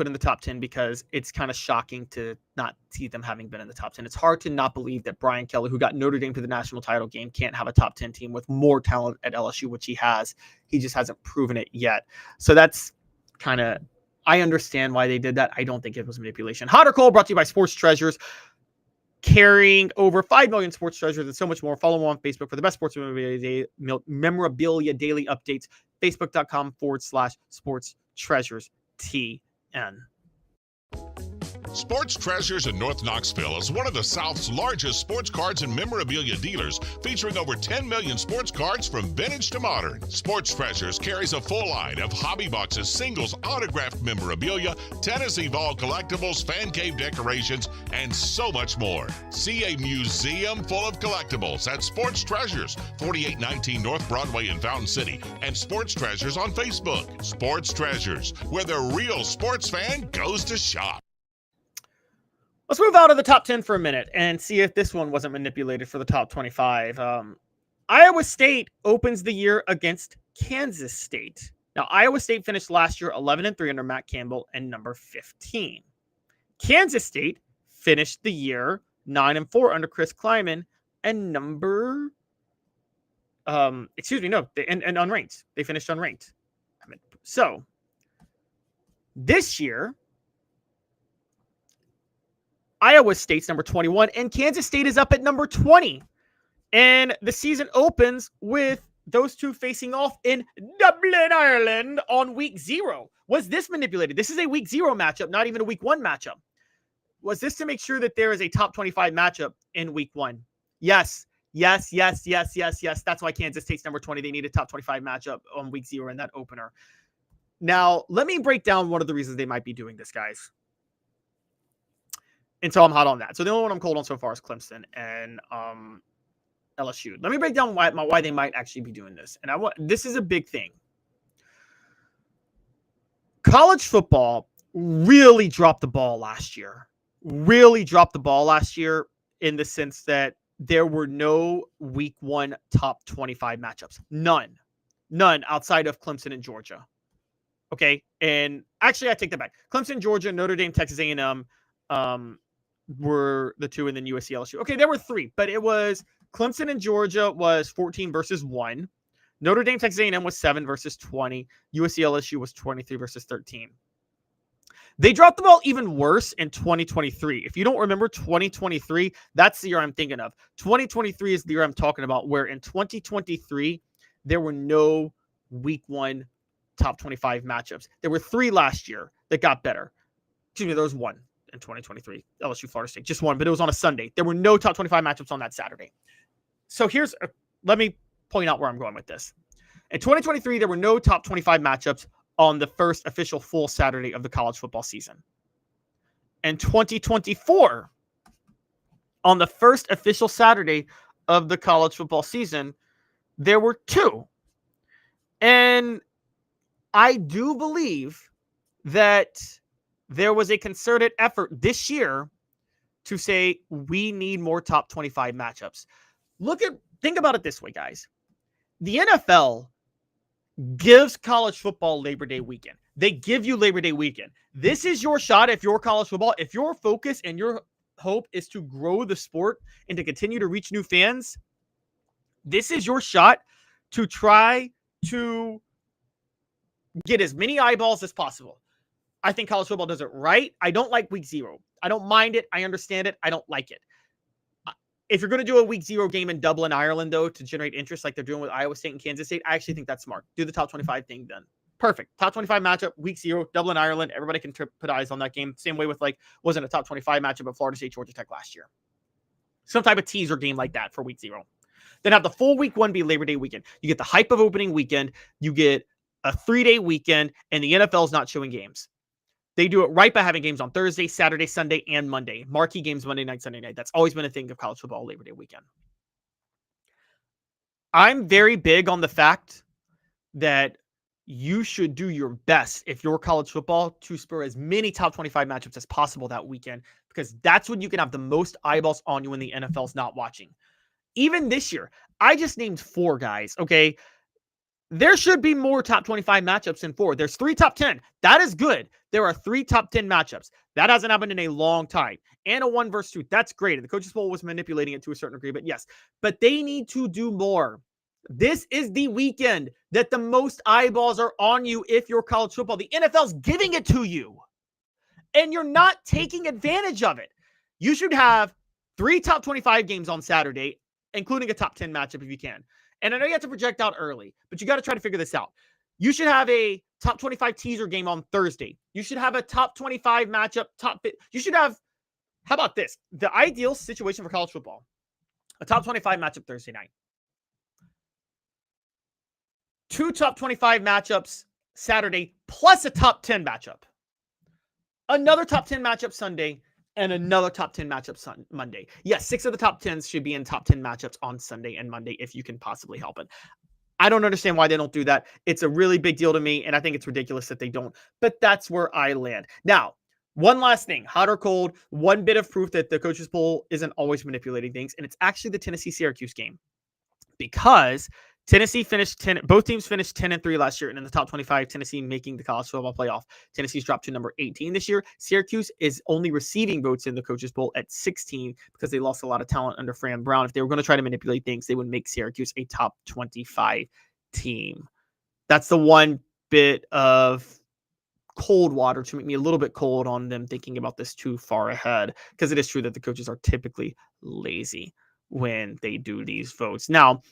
in the top 10 because it's kind of shocking to not see them having been in the top 10. It's hard to not believe that Brian Kelly, who got Notre Dame to the national title game, can't have a top 10 team with more talent at LSU, which he has. He just hasn't proven it yet. So that's kind of, I understand why they did that. I don't think it was manipulation. Hot or Cold, brought to you by Sports Treasures, carrying over 5 million sports treasures and so much more. Follow them on Facebook for the best sports memorabilia daily updates. Facebook.com/sports treasures TN. Sports Treasures in North Knoxville is one of the South's largest sports cards and memorabilia dealers, featuring over 10 million sports cards from vintage to modern. Sports Treasures carries a full line of hobby boxes, singles, autographed memorabilia, Tennessee Vols collectibles, fan cave decorations, and so much more. See a museum full of collectibles at Sports Treasures, 4819 North Broadway in Fountain City, and Sports Treasures on Facebook. Sports Treasures, where the real sports fan goes to shop. Let's move out of the top 10 for a minute and see if this one wasn't manipulated for the top 25. Iowa State opens the year against Kansas State. Now, Iowa State finished last year 11-3 under Matt Campbell and number 15. Kansas State finished the year 9-4 under Chris Kleiman and number, and unranked. They finished unranked. So this year, Iowa State's number 21, and Kansas State is up at number 20. And the season opens with those two facing off in Dublin, Ireland on week 0. Was this manipulated? This is a week 0 matchup, not even a week 1 matchup. Was this to make sure that there is a top 25 matchup in week 1? Yes. That's why Kansas State's number 20. They need a top 25 matchup on week 0 in that opener. Now, let me break down one of the reasons they might be doing this, guys. Until I'm hot on that. So the only one I'm cold on so far is Clemson and LSU. Let me break down why they might actually be doing this. And this is a big thing. College football really dropped the ball last year. In the sense that there were no week 1 top 25 matchups. None outside of Clemson and Georgia. Okay. And actually I take that back. Clemson, Georgia, Notre Dame, Texas A&M, were the 2, and then USC, LSU. Okay, there were 3, but it was Clemson and Georgia was 14 versus 1. Notre Dame, Texas A&M was 7 versus 20. USC, LSU was 23 versus 13. They dropped the ball even worse in 2023. If you don't remember 2023, that's the year I'm thinking of. 2023 is the year I'm talking about, where in 2023, there were no week 1 top 25 matchups. There were 3 last year that got better. Excuse me, there was 1. In 2023, LSU, Florida State, just 1, but it was on a Sunday. There were no top 25 matchups on that Saturday. So let me point out where I'm going with this. In 2023, there were no top 25 matchups on the first official full Saturday of the college football season. In 2024, on the first official Saturday of the college football season, there were 2. And I do believe that there was a concerted effort this year to say we need more top 25 matchups. Think about it this way, guys. The NFL gives college football Labor Day weekend. They give you Labor Day weekend. This is your shot if you're college football. If your focus and your hope is to grow the sport and to continue to reach new fans, this is your shot to try to get as many eyeballs as possible. I think college football does it right. I don't like week 0. I don't mind it. I understand it. I don't like it. If you're going to do a week 0 game in Dublin, Ireland, though, to generate interest like they're doing with Iowa State and Kansas State, I actually think that's smart. Do the top 25 thing then. Perfect. Top 25 matchup, week 0, Dublin, Ireland. Everybody can put eyes on that game. Same way with wasn't a top 25 matchup at Florida State, Georgia Tech last year. Some type of teaser game like that for week 0. Then have the full week 1 be Labor Day weekend. You get the hype of opening weekend. You get a 3-day weekend, and the NFL is not showing games. They do it right by having games on Thursday, Saturday, Sunday, and Monday. Marquee games Monday night, Sunday night. That's always been a thing of college football Labor Day weekend. I'm very big on the fact that you should do your best if you're college football to spur as many top 25 matchups as possible that weekend, because that's when you can have the most eyeballs on you when the NFL's not watching. Even this year, I just named 4 guys, okay? There should be more top 25 matchups than 4. There's 3 top 10. That is good. There are 3 top 10 matchups. That hasn't happened in a long time. And a 1 versus 2. That's great. And the coaches poll was manipulating it to a certain degree, but yes. But they need to do more. This is the weekend that the most eyeballs are on you if you're college football. The NFL's giving it to you. And you're not taking advantage of it. You should have 3 top 25 games on Saturday, including a top 10 matchup if you can. And I know you have to project out early, but you got to try to figure this out. You should have a top 25 teaser game on Thursday. You should have a top 25 matchup, you should have, how about this? The ideal situation for college football, a top 25 matchup Thursday night. 2 top 25 matchups Saturday, plus a top 10 matchup. Another top 10 matchup Sunday, and another top 10 matchup Monday. Yes, 6 of the top 10s should be in top 10 matchups on Sunday and Monday if you can possibly help it. I don't understand why they don't do that. It's a really big deal to me, and I think it's ridiculous that they don't. But that's where I land. Now, one last thing, hot or cold, one bit of proof that the coaches poll isn't always manipulating things, and it's actually the Tennessee-Syracuse game. Because Tennessee finished both teams finished 10-3 last year, and in the top 25, Tennessee making the college football playoff. Tennessee's dropped to number 18 this year. Syracuse is only receiving votes in the coaches poll at 16 because they lost a lot of talent under Fran Brown. If they were going to try to manipulate things, they would make Syracuse a top 25 team. That's the one bit of cold water to make me a little bit cold on them thinking about this too far ahead, because it is true that the coaches are typically lazy when they do these votes. Now,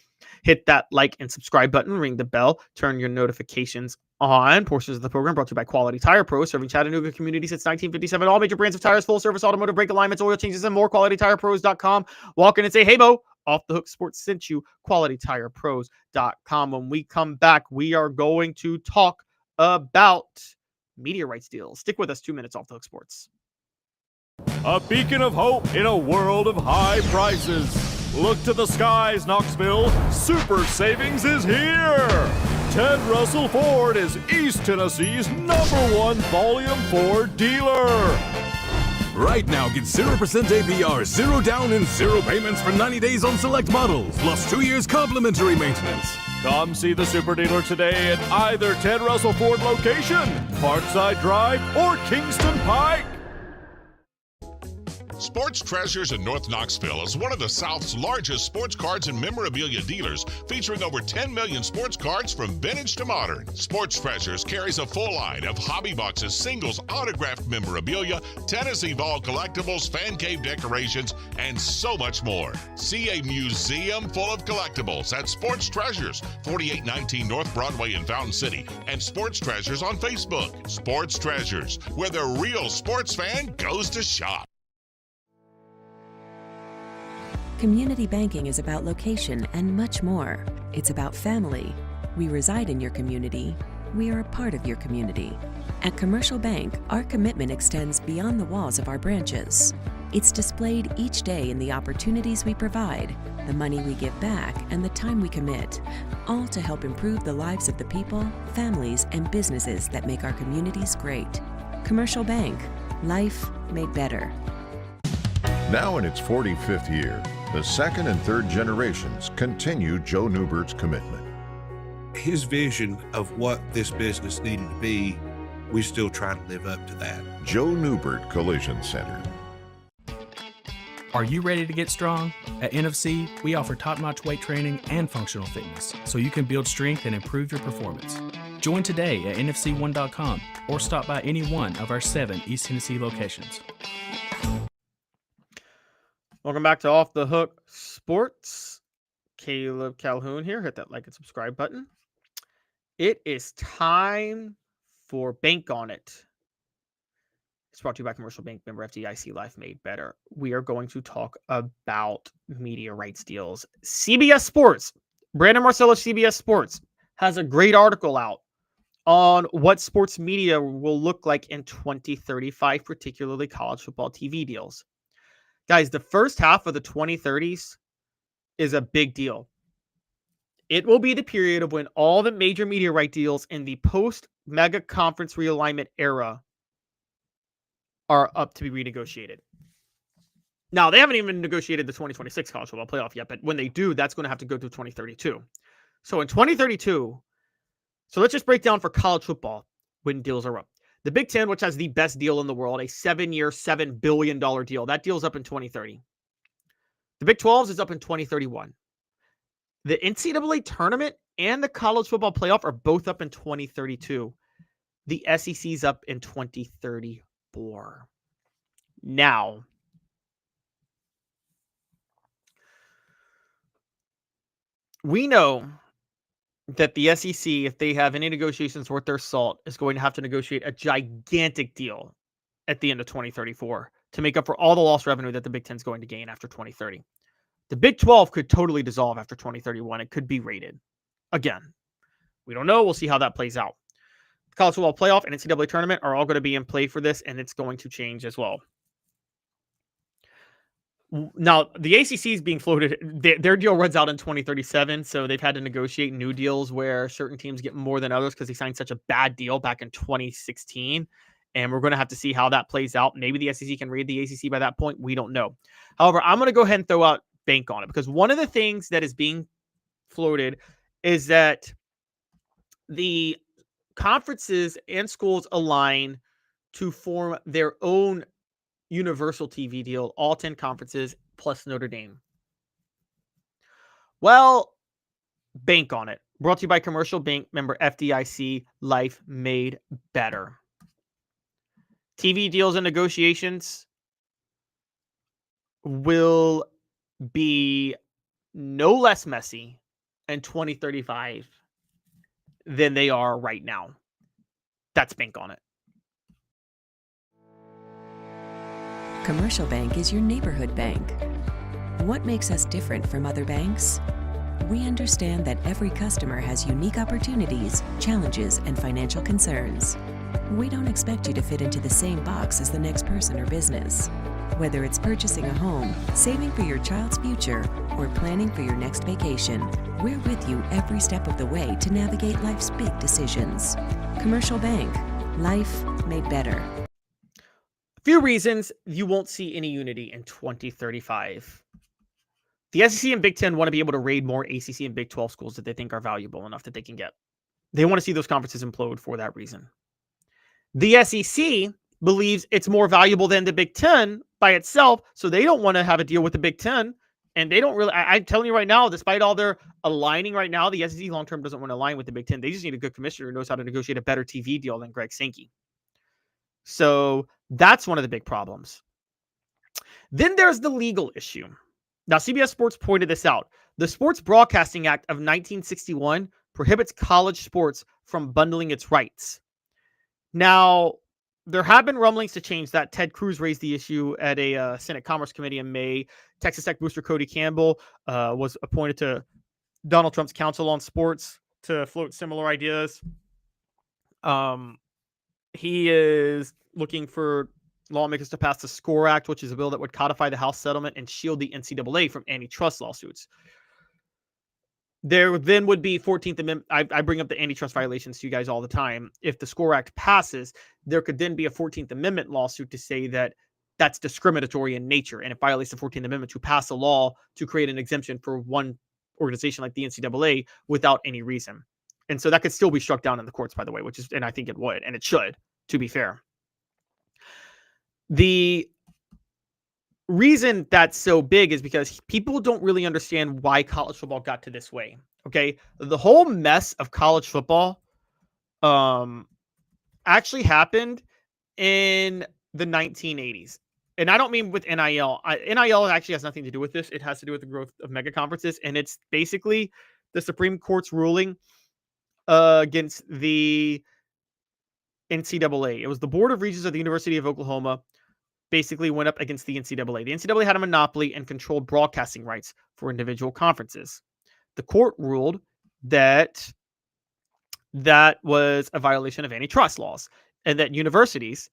hit that like and subscribe button, ring the bell, turn your notifications on. Portions of the program brought to you by Quality Tire Pros, serving Chattanooga community since 1957. All major brands of tires, full service automotive brake alignments, oil changes, and more. QualityTirePros.com. Walk in and say, hey, Bo, Off the Hook Sports sent you. QualityTirePros.com. When we come back, we are going to talk about media rights deals. Stick with us. 2 minutes Off the Hook Sports. A beacon of hope in a world of high prices. Look to the skies, Knoxville. Super savings is here. Ted Russell Ford is East Tennessee's #1 Volume 4 dealer. Right now, get 0% APR, 0 down, and 0 payments for 90 days on select models, plus 2 years complimentary maintenance. Come see the super dealer today at either Ted Russell Ford location, Parkside Drive, or Kingston Pike. Sports Treasures in North Knoxville is one of the South's largest sports cards and memorabilia dealers, featuring over 10 million sports cards from vintage to modern. Sports Treasures carries a full line of hobby boxes, singles, autographed memorabilia, Tennessee Vol collectibles, fan cave decorations, and so much more. See a museum full of collectibles at Sports Treasures, 4819 North Broadway in Fountain City, and Sports Treasures on Facebook. Sports Treasures, where the real sports fan goes to shop. Community banking is about location and much more. It's about family. We reside in your community. We are a part of your community. At Commercial Bank, our commitment extends beyond the walls of our branches. It's displayed each day in the opportunities we provide, the money we give back, and the time we commit, all to help improve the lives of the people, families, and businesses that make our communities great. Commercial Bank, life made better. Now in its 45th year, the second and third generations continue Joe Newbert's commitment. His vision of what this business needed to be, we still try to live up to that. Joe Newbert Collision Center. Are you ready to get strong? At NFC, we offer top-notch weight training and functional fitness, so you can build strength and improve your performance. Join today at NFC1.com or stop by any one of our 7 East Tennessee locations. Welcome back to Off the Hook Sports. Caleb Calhoun here. Hit that like and subscribe button. It is time for Bank on It. It's brought to you by Commercial Bank, member FDIC, life made better. We are going to talk about media rights deals. CBS Sports, Brandon Marcelo, CBS Sports, has a great article out on what sports media will look like in 2035, particularly college football TV deals. Guys, the first half of the 2030s is a big deal. It will be the period of when all the major media right deals in the post-mega conference realignment era are up to be renegotiated. Now, they haven't even negotiated the 2026 college football playoff yet, but when they do, that's going to have to go through 2032. So in 2032, so let's just break down for college football when deals are up. The Big Ten, which has the best deal in the world, a 7-year, $7 billion deal. That deal's up in 2030. The Big 12 is up in 2031. The NCAA tournament and the college football playoff are both up in 2032. The SEC's up in 2034. Now, we know that the SEC, if they have any negotiations worth their salt, is going to have to negotiate a gigantic deal at the end of 2034 to make up for all the lost revenue that the Big Ten is going to gain after 2030. The Big 12 could totally dissolve after 2031. It could be rated. Again, we don't know. We'll see how that plays out. The College Football Playoff and NCAA Tournament are all going to be in play for this, and it's going to change as well. Now, the ACC is being floated. Their deal runs out in 2037, so they've had to negotiate new deals where certain teams get more than others because they signed such a bad deal back in 2016, and we're going to have to see how that plays out. Maybe the SEC can raid the ACC by that point. We don't know. However, I'm going to go ahead and throw out bank on it because one of the things that is being floated is that the conferences and schools align to form their own universal TV deal, all 10 conferences plus Notre Dame. Well, bank on it. Brought to you by Commercial Bank, member FDIC, life made better. TV deals and negotiations will be no less messy in 2035 than they are right now. That's bank on it. Commercial Bank is your neighborhood bank. What makes us different from other banks? We understand that every customer has unique opportunities, challenges, and financial concerns. We don't expect you to fit into the same box as the next person or business. Whether it's purchasing a home, saving for your child's future, or planning for your next vacation, we're with you every step of the way to navigate life's big decisions. Commercial Bank. Life made better. Few reasons you won't see any unity in 2035. The SEC and Big Ten want to be able to raid more ACC and Big 12 schools that they think are valuable enough that they can get. They want to see those conferences implode for that reason. The SEC believes it's more valuable than the Big Ten by itself, so they don't want to have a deal with the Big Ten. And they don't really, I'm telling you right now, despite all their aligning right now, the SEC long-term doesn't want to align with the Big Ten. They just need a good commissioner who knows how to negotiate a better TV deal than Greg Sankey. So that's one of the big problems. Then there's the legal issue. Now, CBS Sports pointed this out. The Sports Broadcasting Act of 1961 prohibits college sports from bundling its rights. Now, there have been rumblings to change that. Ted Cruz raised the issue at a Senate Commerce Committee in May. Texas Tech booster Cody Campbell was appointed to Donald Trump's Council on Sports to float similar ideas. He is looking for lawmakers to pass the SCORE Act, which is a bill that would codify the House settlement and shield the NCAA from antitrust lawsuits. There then would be 14th Amendment. I bring up the antitrust violations to you guys all the time. If the SCORE Act passes, there could then be a 14th Amendment lawsuit to say that that's discriminatory in nature, and it violates the 14th Amendment to pass a law to create an exemption for one organization like the NCAA without any reason. And so that could still be struck down in the courts, by the way, and I think it would, and it should, to be fair. The reason that's so big is because people don't really understand why college football got to this way. Okay. The whole mess of college football actually happened in the 1980s. And I don't mean with NIL. NIL actually has nothing to do with this. It has to do with the growth of mega conferences. And it's basically the Supreme Court's ruling against the NCAA. It was the Board of Regents of the University of Oklahoma basically went up against the NCAA. The NCAA had a monopoly and controlled broadcasting rights for individual conferences. The court ruled that that was a violation of antitrust laws and that universities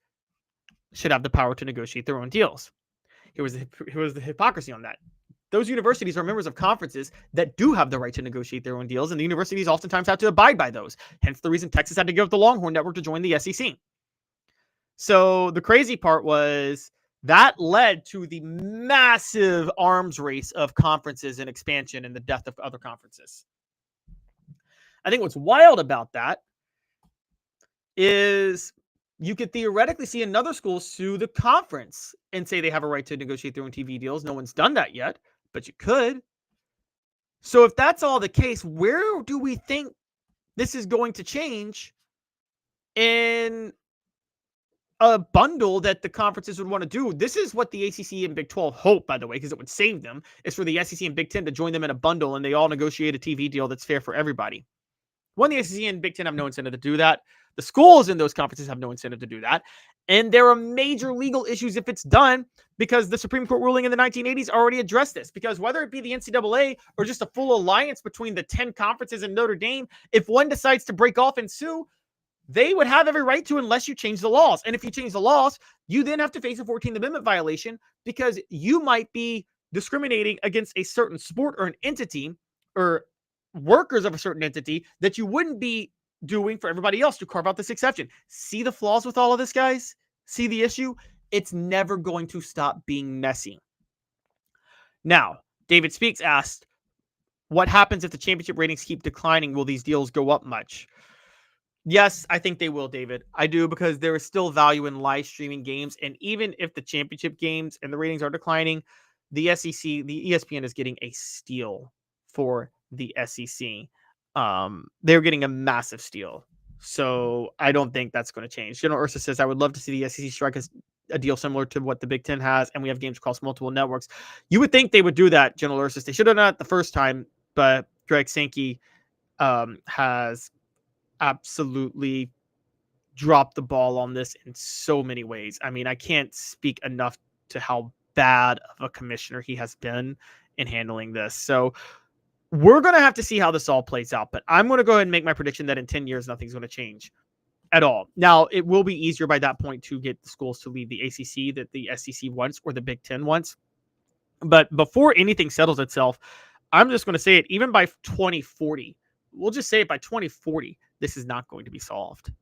should have the power to negotiate their own deals. Here was the hypocrisy on that. Those universities are members of conferences that do have the right to negotiate their own deals, and the universities oftentimes have to abide by those. Hence the reason Texas had to give up the Longhorn Network to join the SEC. So the crazy part was that led to the massive arms race of conferences and expansion and the death of other conferences. I think what's wild about that is you could theoretically see another school sue the conference and say they have a right to negotiate their own TV deals. No one's done that yet, but you could. So if that's all the case, where do we think this is going to change in a bundle that the conferences would want to do? This is what the ACC and Big 12 hope, by the way, because it would save them, is for the SEC and Big 10 to join them in a bundle and they all negotiate a TV deal that's fair for everybody. One, the SEC and Big Ten have no incentive to do that. The schools in those conferences have no incentive to do that. And there are major legal issues if it's done, because the Supreme Court ruling in the 1980s already addressed this. Because whether it be the NCAA or just a full alliance between the 10 conferences and Notre Dame, if one decides to break off and sue, they would have every right to, unless you change the laws. And if you change the laws, you then have to face a 14th Amendment violation, because you might be discriminating against a certain sport or an entity or workers of a certain entity that you wouldn't be doing for everybody else to carve out this exception. See the flaws with all of this, guys? See the issue? It's never going to stop being messy. Now, David Speaks asked, what happens if the championship ratings keep declining? Will these deals go up much? Yes, I think they will, David. I do, because there is still value in live streaming games. And even if the championship games and the ratings are declining, the SEC, the ESPN is getting a steal for the SEC. They're getting a massive steal. So I don't think that's going to change. General Ursa says, I would love to see the SEC strike a deal similar to what the Big Ten has, and we have games across multiple networks. You would think they would do that, General Ursa. They should have done it the first time, but Greg Sankey has absolutely dropped the ball on this in so many ways. I mean, I can't speak enough to how bad of a commissioner he has been in handling this. So we're going to have to see how this all plays out, but I'm going to go ahead and make my prediction that in 10 years, nothing's going to change at all. Now, it will be easier by that point to get the schools to leave the ACC that the SEC wants or the Big Ten wants. But before anything settles itself, I'm just going to say it, even by 2040, we'll just say it by 2040, this is not going to be solved.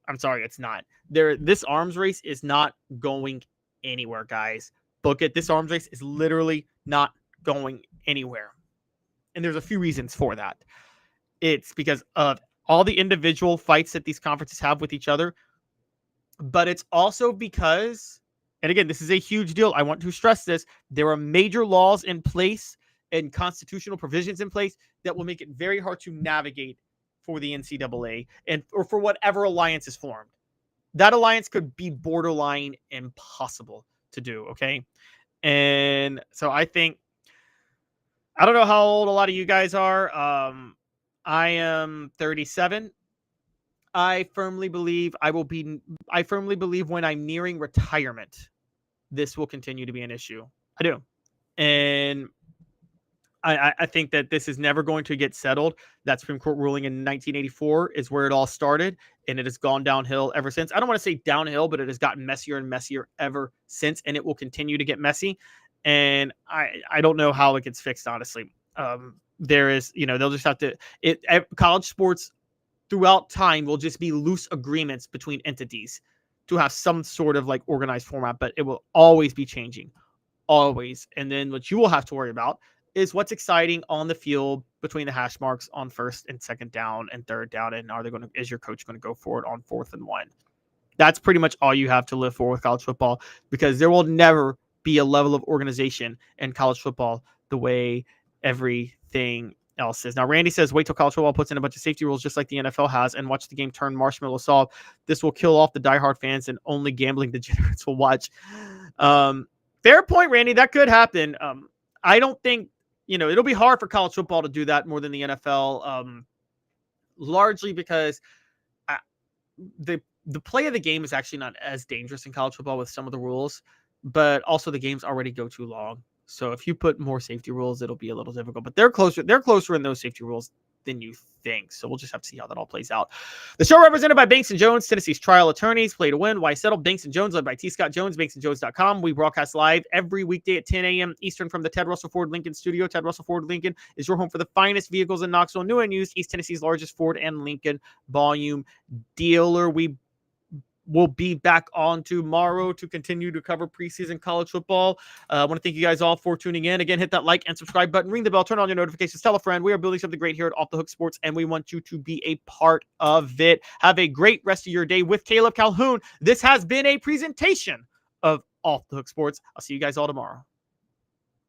I'm sorry, it's not. This arms race is not going anywhere, guys. Book it. This arms race is literally not going anywhere. And there's a few reasons for that. It's because of all the individual fights that these conferences have with each other. But it's also because, and again, this is a huge deal. I want to stress this. There are major laws in place and constitutional provisions in place that will make it very hard to navigate for the NCAA or for whatever alliance is formed. That alliance could be borderline impossible to do, okay? And so I think, I don't know how old a lot of you guys are. I am 37. I firmly believe when I'm nearing retirement, this will continue to be an issue. I do. And I think that this is never going to get settled. That Supreme Court ruling in 1984 is where it all started, and it has gone downhill ever since. I don't want to say downhill, but it has gotten messier and messier ever since, and it will continue to get messy. And I don't know how it gets fixed, honestly. There is, they'll just have to, college sports throughout time will just be loose agreements between entities to have some sort of like organized format, but it will always be changing, always. And then what you will have to worry about is what's exciting on the field between the hash marks on first and second down and third down. And is your coach going to go for it on 4th and 1? That's pretty much all you have to live for with college football, because there will never be a level of organization in college football the way everything else is. Now, Randy says, wait till college football puts in a bunch of safety rules just like the NFL has and watch the game turn marshmallow soft. This will kill off the diehard fans and only gambling degenerates will watch. Fair point, Randy. That could happen. I don't think, it'll be hard for college football to do that more than the NFL, largely because the play of the game is actually not as dangerous in college football with some of the rules, but also the games already go too long. So if you put more safety rules, it'll be a little difficult, but they're closer in those safety rules than you think. So we'll just have to see how that all plays out. The show represented by Banks & Jones, Tennessee's trial attorneys. Play to win. Why settle? Banks & Jones, led by T. Scott Jones, banksandjones.com. We broadcast live every weekday at 10 a.m. Eastern from the Ted Russell Ford Lincoln studio. Ted Russell Ford Lincoln is your home for the finest vehicles in Knoxville, new and used, East Tennessee's largest Ford and Lincoln volume dealer. We'll be back on tomorrow to continue to cover preseason college football. I want to thank you guys all for tuning in. Again, hit that like and subscribe button, ring the bell, turn on your notifications, tell a friend. We are building something great here at Off the Hook Sports, and we want you to be a part of it. Have a great rest of your day with Caleb Calhoun. This has been a presentation of Off the Hook Sports. I'll see you guys all tomorrow.